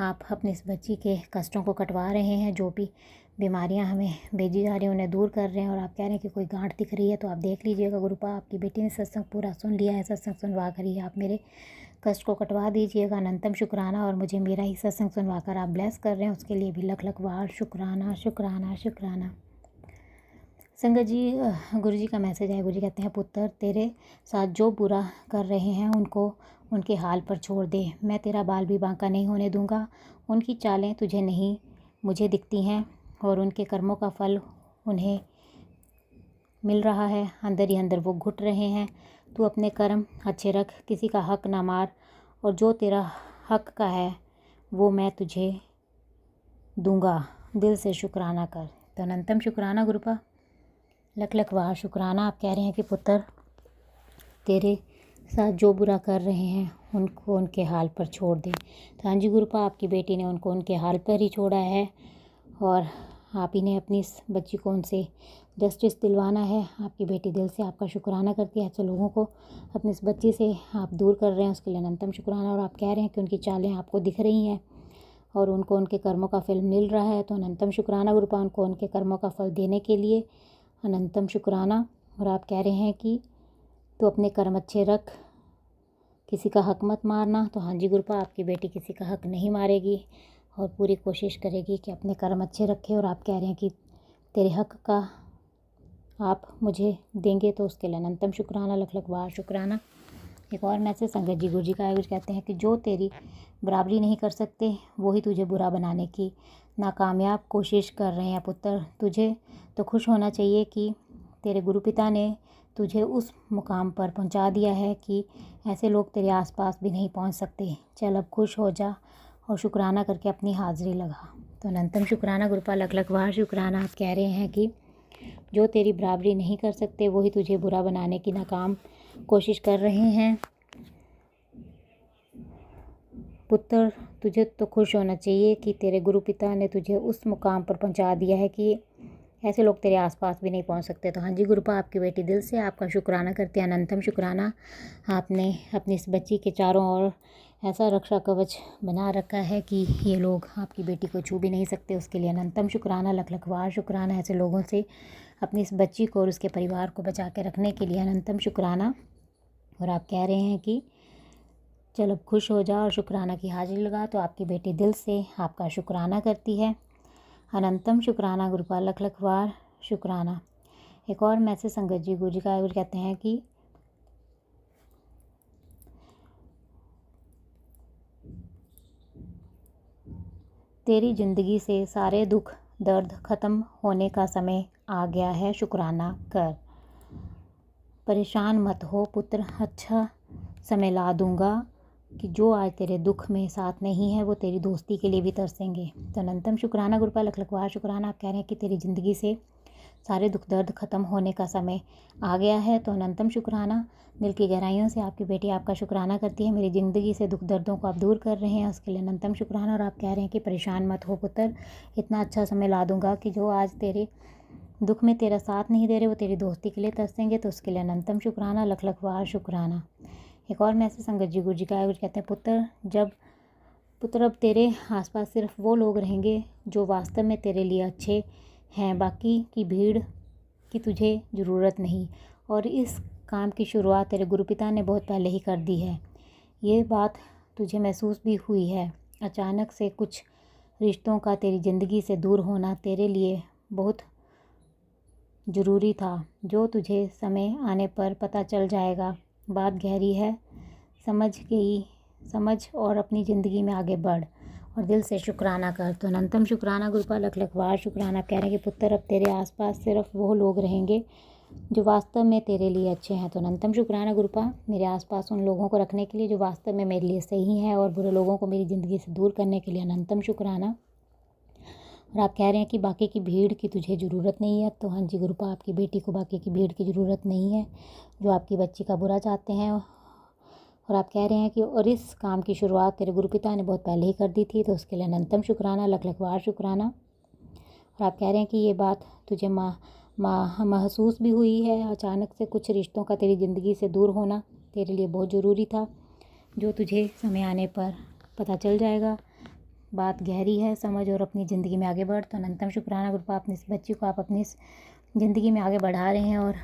आप अपने इस बच्ची के कष्टों को कटवा रहे हैं, जो भी बीमारियां हमें भेजी जा रही हैं उन्हें दूर कर रहे हैं, और आप कह रहे हैं कि कोई गांठ दिख रही है तो आप देख लीजिएगा गुरुपा, आपकी बेटी ने सत्संग पूरा सुन लिया है, सत्संग सुनवा कर ही आप मेरे कष्ट को कटवा दीजिएगा। अनंतम शुक्राना। और मुझे मेरा ही सत्संग सुनवा कर आप ब्लेस कर रहे हैं, उसके लिए भी लख लख बार शुक्राना शुक्राना शुक्राना। संगत जी गुरुजी का मैसेज है, गुरुजी कहते हैं, पुत्र तेरे साथ जो बुरा कर रहे हैं उनको उनके हाल पर छोड़ दे, मैं तेरा बाल भी बांका नहीं होने दूंगा, उनकी चालें तुझे नहीं मुझे दिखती हैं और उनके कर्मों का फल उन्हें मिल रहा है, अंदर ही अंदर वो घुट रहे हैं, तू अपने कर्म अच्छे रख, किसी का हक ना मार, और जो तेरा हक का है वो मैं तुझे दूंगा, दिल से शुक्राना कर। तो अनंतम शुक्राना गुरुपा लख लख बार शुक्राना। आप कह रहे हैं कि पुत्र तेरे साथ जो बुरा कर रहे हैं उनको उनके हाल पर छोड़ दे। तो हाँ जी गुरुपा, आपकी बेटी ने उनको उनके हाल पर ही छोड़ा है और आप ही ने अपनी इस बच्ची को उनसे जस्टिस दिलवाना है। आपकी बेटी दिल से आपका शुक्राना करती है, ऐसे लोगों को अपनी इस बच्ची से आप दूर कर रहे हैं, उसके लिए अनंतम शुक्राना। और आप कह रहे हैं कि उनकी चालें आपको दिख रही हैं और उनको उनके कर्मों का फल मिल रहा है, तो अनंतम शुक्राना गुरुपा, उनको उनके कर्मों का फल देने के लिए अनंतम शुक्राना। और आप कह रहे हैं कि तो अपने कर्म अच्छे रख, किसी का हक मत मारना। तो हाँ जी गुरुपा, आपकी बेटी किसी का हक नहीं मारेगी और पूरी कोशिश करेगी कि अपने कर्म अच्छे रखे। और आप कह रहे हैं कि तेरे हक का आप मुझे देंगे, तो उसके लिए अनंतम शुक्राना, लख लख बार शुक्राना। एक और मैसेज संगत जी गुरुजी का है, गुरुजी कहते हैं कि जो तेरी बराबरी नहीं कर सकते वो ही तुझे बुरा बनाने की नाकामयाब कोशिश कर रहे हैं। पुत्र तुझे तो खुश होना चाहिए कि तेरे गुरु पिता ने तुझे उस मुकाम पर पहुंचा दिया है कि ऐसे लोग तेरे आसपास भी नहीं पहुंच सकते। चल अब खुश हो जा और शुक्राना करके अपनी हाज़िरी लगा। तो अनंतम शुक्राना गुरुपा लख लख बार शुक्राना। आप कह रहे हैं कि जो तेरी बराबरी नहीं कर सकते वही तुझे बुरा बनाने की नाकाम कोशिश कर रहे हैं। पुत्र तुझे तो खुश होना चाहिए कि तेरे गुरु पिता ने तुझे उस मुकाम पर पहुंचा दिया है कि ऐसे लोग तेरे आसपास भी नहीं पहुंच सकते। तो हाँ जी गुरुपा, आपकी बेटी दिल से आपका शुक्राना करते हैं, अनंतम शुक्राना। आपने अपनी इस बच्ची के चारों ओर ऐसा रक्षा कवच बना रखा है कि ये लोग आपकी बेटी को छू भी नहीं सकते, उसके लिए अनंतम शुक्राना, लख लख बार शुक्राना। ऐसे लोगों से अपनी इस बच्ची को और उसके परिवार को बचा के रखने के लिए अनंतम शुक्राना। और आप कह रहे हैं कि चल अब खुश हो जा और शुक्राना की हाजिरी लगा। तो आपकी बेटी दिल से आपका शुक्राना करती है। अनंतम शुक्राना गुरुपाल लख लख बार शुक्राना। एक और मैसेज संगत जी गुरु जी का कहते हैं कि तेरी ज़िंदगी से सारे दुख दर्द ख़त्म होने का समय आ गया है, शुक्राना कर। परेशान मत हो पुत्र, अच्छा समय ला दूंगा कि जो आज तेरे दुख में साथ नहीं है वो तेरी दोस्ती के लिए भी तरसेंगे। तो अनंतम शुक्राना गुरुपाल लख लख बार शुक्राना। आप कह रहे हैं कि तेरी ज़िंदगी से सारे दुख दर्द ख़त्म होने का समय आ गया है। तो अनंतम शुक्राना। दिल की गहराइयों से आपकी बेटी आपका शुक्राना करती है। मेरी ज़िंदगी से दुख दर्दों को आप दूर कर रहे हैं, उसके लिए अनंतम शुक्राना। और आप कह रहे हैं कि परेशान मत हो पुत्र, इतना अच्छा समय ला दूंगा कि जो आज तेरे दुख में तेरा साथ नहीं दे रहे वो तेरी दोस्ती के लिए तरसेंगे। तो उसके लिए अनंतम शुक्राना, लख लख बार शुक्राना। एक और मैसेज संगत जी गुरु जी का है, कहते हैं पुत्र अब तेरे आसपास सिर्फ वो लोग रहेंगे जो वास्तव में तेरे लिए अच्छे हैं, बाकी की भीड़ की तुझे ज़रूरत नहीं। और इस काम की शुरुआत तेरे गुरुपिता ने बहुत पहले ही कर दी है। ये बात तुझे महसूस भी हुई है। अचानक से कुछ रिश्तों का तेरी ज़िंदगी से दूर होना तेरे लिए बहुत ज़रूरी था, जो तुझे समय आने पर पता चल जाएगा। बात गहरी है, समझ और अपनी ज़िंदगी में आगे बढ़ और दिल से शुक्राना कर। तो अनंतम शुक्राना गुरुपाल लख लख बार शुक्राना। आप कह रहे हैं कि पुत्र अब तेरे आसपास सिर्फ वो लोग रहेंगे जो वास्तव में तेरे लिए अच्छे हैं। तो अनंतम शुक्राना गुरुपाल, मेरे आसपास उन लोगों को रखने के लिए जो वास्तव में मेरे लिए सही हैं और बुरे लोगों को मेरी ज़िंदगी से दूर करने के लिए अनंतम शुक्राना। और आप कह रहे हैं कि बाकी की भीड़ की तुझे ज़रूरत नहीं है। तो हाँ जी गुरुपाल, आपकी बेटी को बाकी की भीड़ की ज़रूरत नहीं है जो आपकी बच्ची का बुरा चाहते हैं। और आप कह रहे हैं कि और इस काम की शुरुआत तेरे गुरुपिता ने बहुत पहले ही कर दी थी। तो उसके लिए अनंतम शुक्राना, लख लख बार शुक्राना। और आप कह रहे हैं कि ये बात तुझे महसूस भी हुई है। अचानक से कुछ रिश्तों का तेरी ज़िंदगी से दूर होना तेरे लिए बहुत ज़रूरी था, जो तुझे समय आने पर पता चल जाएगा। बात गहरी है, समझ और अपनी ज़िंदगी में आगे बढ़। तो अनंतम शुक्राना गुरुपाल, अपनी इस बच्ची को आप अपनी इस ज़िंदगी में आगे बढ़ा रहे हैं और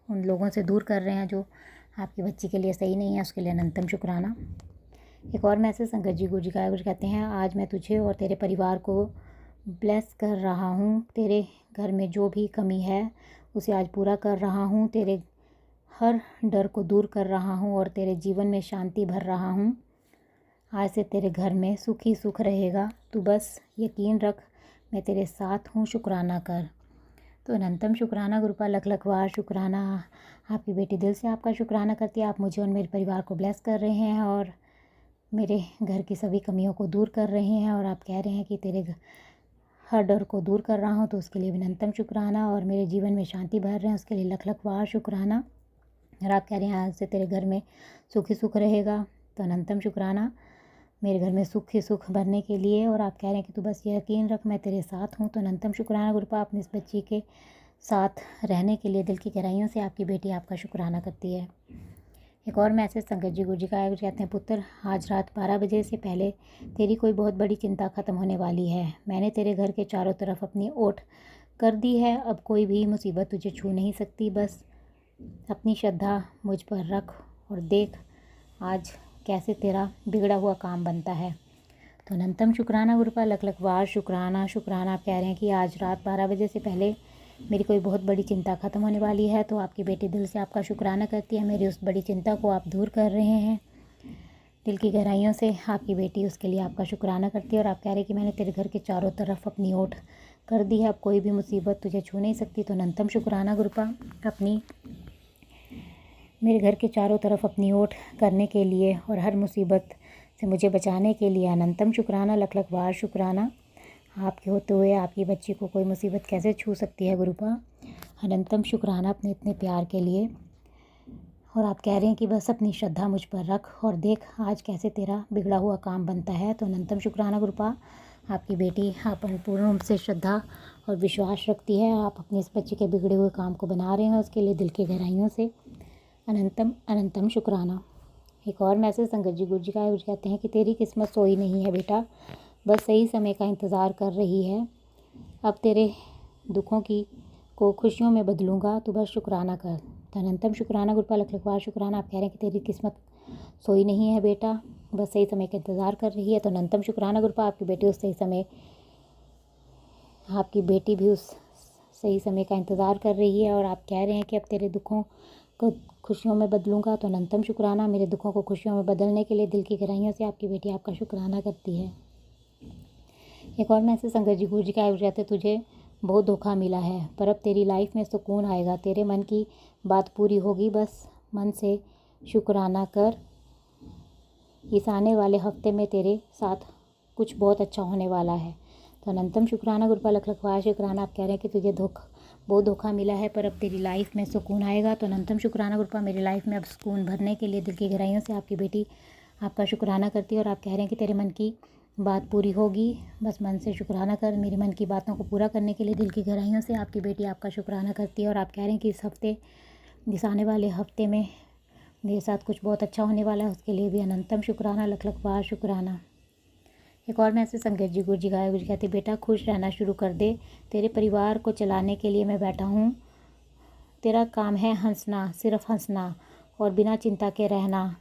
उन लोगों से दूर कर रहे हैं जो आपकी बच्ची के लिए सही नहीं है, उसके लिए अनंतम शुक्राना। एक और मैसेज संगत जी गुरु जी का गुरु कहते हैं, आज मैं तुझे और तेरे परिवार को ब्लेस कर रहा हूँ। तेरे घर में जो भी कमी है उसे आज पूरा कर रहा हूँ। तेरे हर डर को दूर कर रहा हूँ और तेरे जीवन में शांति भर रहा हूँ। आज से तेरे घर में सुख ही सुख रहेगा। तू बस यकीन रख, मैं तेरे साथ हूँ, शुक्राना कर। तो अनंतम शुक्राना गुरुपाल लख लख बार शुक्राना। आपकी बेटी दिल से आपका शुक्राना करती है। आप मुझे और मेरे परिवार को ब्लेस कर रहे हैं और मेरे घर की सभी कमियों को दूर कर रहे हैं। और आप कह रहे हैं कि तेरे हर डर को दूर कर रहा हूँ, तो उसके लिए भी अनंतम शुक्राना। और मेरे जीवन में शांति भर रहे हैं, उसके लिए लख लख बार शुक्राना। और आप कह रहे हैं आज से तेरे घर में सुख ही सुख रहेगा। तो अनंतम शुक्राना, मेरे घर में सुख ही सुख भरने के लिए। और आप कह रहे हैं कि तू बस यकीन रख, मैं तेरे साथ हूँ। तो अनंतम शुक्राना गुरुपाल, अपनी इस बच्ची के साथ रहने के लिए दिल की गहराइयों से आपकी बेटी आपका शुक्राना करती है। एक और मैसेज संगत जी गुरु जी का कहते हैं, पुत्र आज रात 12 बजे से पहले तेरी कोई बहुत बड़ी चिंता ख़त्म होने वाली है। मैंने तेरे घर के चारों तरफ अपनी ओट कर दी है। अब कोई भी मुसीबत तुझे छू नहीं सकती। बस अपनी श्रद्धा मुझ पर रख और देख आज कैसे तेरा बिगड़ा हुआ काम बनता है। तो अनंतम शुक्राना गुरुपाल लख लख बार शुक्राना शुक्राना। आप कह रहे हैं कि आज रात 12 बजे से पहले मेरी कोई बहुत बड़ी चिंता ख़त्म होने वाली है। तो आपकी बेटी दिल से आपका शुक्राना करती है। मेरी उस बड़ी चिंता को आप दूर कर रहे हैं। दिल की गहराइयों से आपकी बेटी उसके लिए आपका शुक्राना करती है। और आप कह रहे हैं कि मैंने तेरे घर के चारों तरफ अपनी ओट कर दी है। अब कोई भी मुसीबत तुझे छू नहीं सकती। तो अनंतम शुक्राना गुरुपाल, अपनी मेरे घर के चारों तरफ अपनी ओट करने के लिए और हर मुसीबत से मुझे बचाने के लिए अनंतम शुक्राना, लख लख बार शुक्राना। आपके होते हुए आपकी बच्ची को कोई मुसीबत कैसे छू सकती है गुरुपाल। अनंतम शुक्राना अपने इतने प्यार के लिए। और आप कह रहे हैं कि बस अपनी श्रद्धा मुझ पर रख और देख आज कैसे तेरा बिगड़ा हुआ काम बनता है। तो अनंतम शुक्राना गुरुपाल, आपकी बेटी आप पूर्ण रूप से श्रद्धा और विश्वास रखती है। आप अपने इस बच्चे के बिगड़े हुए काम को बना रहे हैं, उसके लिए दिल की गहराइयों से अनंतम अनंतम शुक्राना। एक और मैसेज संगत जी गुरु जी का कहते हैं कि तेरी किस्मत सोई नहीं है बेटा, बस सही समय का इंतज़ार कर रही है। अब तेरे दुखों को खुशियों में बदलूंगा, तो बस शुक्राना कर। तो अनंतम शुक्राना गुरुपाल लख लख बार शुक्राना। आप कह रहे हैं कि तेरी किस्मत सोई नहीं है बेटा, बस सही समय का इंतज़ार कर रही है। तो अनंतम शुक्राना गुरुपा, आपकी बेटी उस सही समय का इंतज़ार कर रही है और आप कह रहे हैं कि अब तेरे दुखों को खुशियों में बदलूंगा। तो अनंतम शुक्राना, मेरे दुखों को खुशियों में बदलने के लिए दिल की गहराइयों से आपकी बेटी आपका शुक्राना करती है। एक और मैसेज संगत जी, गुरु जी का कहते तुझे बहुत धोखा मिला है, पर अब तेरी लाइफ में सुकून आएगा, तेरे मन की बात पूरी होगी, बस मन से शुक्राना कर। इस आने वाले हफ्ते में तेरे साथ कुछ बहुत अच्छा होने वाला है। तो अनंतम शुक्राना गुरुपा, लख लख वाह शुक्राना। आप कह रहे हैं कि तुझे बहुत धोखा मिला है, पर अब तेरी लाइफ में सुकून आएगा। तो अनंतम शुक्राना गुरुपा, मेरी लाइफ में अब सुकून भरने के लिए दिल की गहराइयों से आपकी बेटी आपका शुक्राना करती है और आप कह रहे हैं कि तेरे मन की बात पूरी होगी, बस मन से शुक्राना कर। मेरे मन की बातों को पूरा करने के लिए दिल की गहराइयों से आपकी बेटी आपका शुक्राना करती है और आप कह रहे हैं कि इस आने वाले हफ्ते में मेरे साथ कुछ बहुत अच्छा होने वाला है, उसके लिए भी अनंतम शुक्राना, लख लख वाह शुक्राना। एक और मैसेज संगत जी, गुरु जी गाया, गुरु जी कहते बेटा खुश रहना शुरू कर दे, तेरे परिवार को चलाने के लिए मैं बैठा हूँ, तेरा काम है हंसना, सिर्फ हंसना और बिना चिंता के रहना।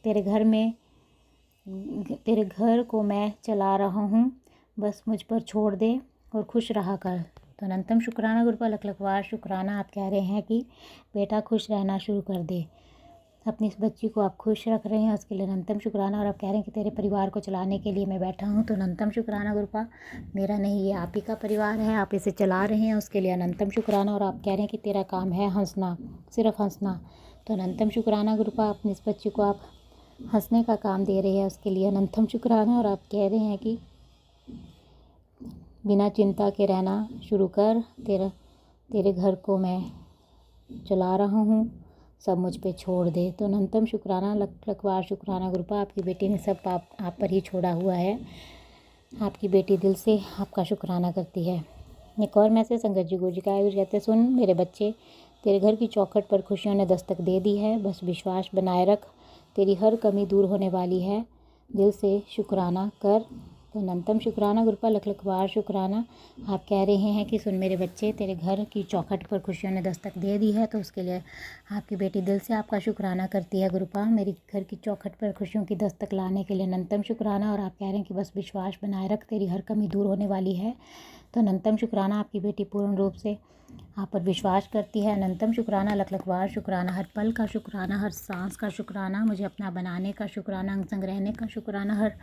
तेरे घर को मैं चला रहा हूँ, बस मुझ पर छोड़ दे और खुश रहा कर। तो अनंतम शुक्राना गुरुपा, लख लख वाह शुक्राना। आप कह रहे हैं कि बेटा खुश रहना शुरू कर दे, अपनी इस बच्ची को आप खुश रख रहे हैं, उसके लिए अनंतम शुक्राना। और आप कह रहे हैं कि तेरे परिवार को चलाने के लिए मैं बैठा हूँ। तो अनंतम शुक्राना गुरुपा, मेरा नहीं, ये आप ही का परिवार है, आप इसे चला रहे हैं, उसके लिए अनंतम शुक्राना। और आप कह रहे हैं कि तेरा काम है हंसना, सिर्फ हंसना। तो अनंतम शुक्राना गुरुपा, अपनी इस बच्ची को आप हंसने का काम दे रहे हैं, उसके लिए अनंतम शुक्राना। और आप कह रहे हैं कि बिना चिंता के रहना शुरू कर, तेरे घर को मैं चला रहा हूँ, सब मुझ पे छोड़ दे। तो अनंतम शुक्राना, लख लख वाह शुक्राना गुरुपा, आपकी बेटी ने सब आप पर ही छोड़ा हुआ है, आपकी बेटी दिल से आपका शुक्राना करती है। एक और मैसेज संगत जी, गुरु जी का कहते सुन मेरे बच्चे, तेरे घर की चौखट पर खुशियों ने दस्तक दे दी है, बस विश्वास बनाए रख, तेरी हर कमी दूर होने वाली है, दिल से शुक्राना कर। तो अनंतम शुक्राना गुरुपा, लख लख वाह शुक्राना। आप कह रहे हैं कि सुन मेरे बच्चे, तेरे घर की चौखट पर खुशियों ने दस्तक दे दी है, तो उसके लिए आपकी बेटी दिल से आपका शुक्राना करती है गुरुपा। मेरी घर की चौखट पर खुशियों की दस्तक लाने के लिए अनंतम शुक्राना। और आप कह रहे हैं कि बस विश्वास बनाए रख, तेरी हर कमी दूर होने वाली है। तो अनंतम शुक्राना, आपकी बेटी पूर्ण रूप से आप पर विश्वास करती है। अनंतम शुक्राना, लख लख वाह शुक्राना। हर पल का शुक्राना, हर सांस का शुक्राना, मुझे अपना बनाने का शुक्राना, अंग संग रहने का शुक्राना, हर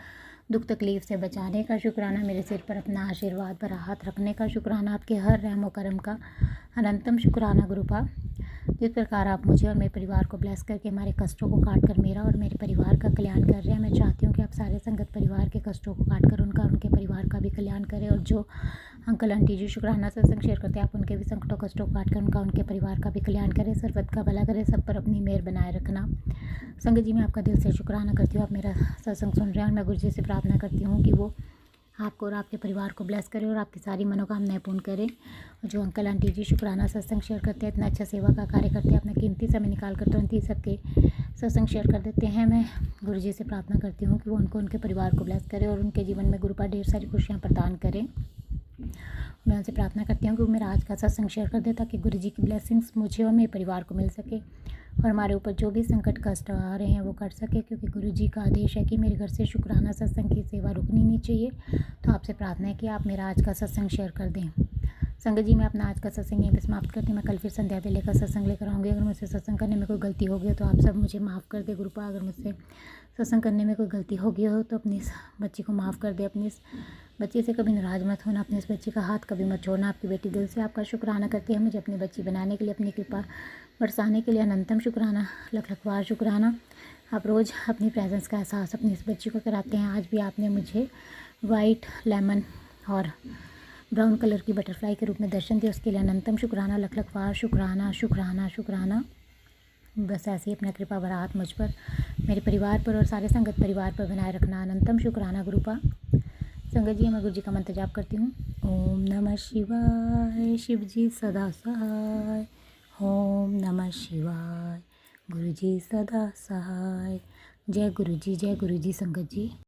दुख तकलीफ से बचाने का शुक्राना, मेरे सिर पर अपना आशीर्वाद भरा हाथ रखने का शुक्राना, आपके हर रहम व करम का अनंतम शुक्राना गुरुपा। जिस प्रकार आप मुझे और मेरे परिवार को ब्लेस करके हमारे कष्टों को काट कर मेरा और मेरे परिवार का कल्याण कर रहे हैं, मैं चाहती हूँ कि आप सारे संगत परिवार के कष्टों को काट कर उनका और उनके परिवार का भी कल्याण करें। और जो अंकल आंटी जी शुक्राना सत्संग शेयर करते हैं, आप उनके भी संकटों कष्टों को काट कर उनका उनके परिवार का भी कल्याण करें, सर्वत का भला करें, सब पर अपनी मेहर बनाए रखना। संगत जी, मैं आपका दिल से शुक्राना करती हूँ, आप मेरा सत्संग सुन रहे हैं और मैं गुरु जी से प्रार्थना करती हूँ कि वो आपको और आपके परिवार को ब्लेस करे और आपकी सारी मनोकामनाएं पूर्ण करें। और जो अंकल आंटी जी शुक्राना सत्संग शेयर करते हैं, इतना अच्छा सेवा का कार्य करते हैं, अपना कीमती समय निकाल कर तुरंत ही सबके सत्संग शेयर कर देते हैं, मैं गुरु जी से प्रार्थना करती हूँ कि वो उनको उनके परिवार को ब्लेस करे और उनके जीवन में गुरुपा ढेर सारी खुशियाँ प्रदान करें। मैं उनसे प्रार्थना करती हूँ कि वो मेरा आज का सत्संग शेयर कर दे, ताकि गुरु जी की ब्लेसिंग्स मुझे और मेरे परिवार को मिल सके और हमारे ऊपर जो भी संकट कष्ट आ रहे हैं वो कर सके, क्योंकि गुरु जी का आदेश है कि मेरे घर से शुक्राना सत्संग की सेवा रुकनी नहीं चाहिए। तो आपसे प्रार्थना है कि आप मेरा आज का सत्संग शेयर कर दें। संगत जी, मैं अपना आज का सत्संग यहीं पर समाप्त करती हूँ। मैं कल फिर संध्या पे लेकर सत्संग लेकर आऊँगी। अगर मुझसे सत्संग करने में कोई गलती हो गई तो आप सब मुझे माफ़ कर दे गुरुपा। अगर मुझसे सत्संग करने में कोई गलती हो गई हो तो अपनी इस बच्ची को माफ़ कर दे। अपनी इस बच्ची से कभी नाराज़ मत होना, अपनी इस बच्ची का हाथ कभी मत छोड़ना। आपकी बेटी दिल से आपका शुक्राना करती है, मुझे अपनी बच्ची बनाने के लिए, अपनी कृपा बरसाने के लिए अनंतम शुक्राना, लख लख वाह शुक्राना। आप रोज़ अपनी प्रेजेंस का एहसास अपनी इस बच्ची को कराते हैं। आज भी आपने मुझे वाइट लेमन और ब्राउन कलर की बटरफ्लाई के रूप में दर्शन दिया, उसके लिए अनंतम शुक्राना, लख लख वाह शुक्राना शुक्राना शुक्राना। बस ऐसे ही अपना कृपा भरा हाथ मुझ पर, मेरे परिवार पर और सारे संगत परिवार पर बनाए रखना, अनंतम शुक्राना गुरुपा। संगत जी, मैं गुरु जी का मंत्र जाप करती हूँ। ओम नमः शिवाय, शिव जी सदा सहाय। ओम नमः शिवाय, गुरु जी सदा सहाय। जय गुरु जी, जय गुरु जी। संगत जी।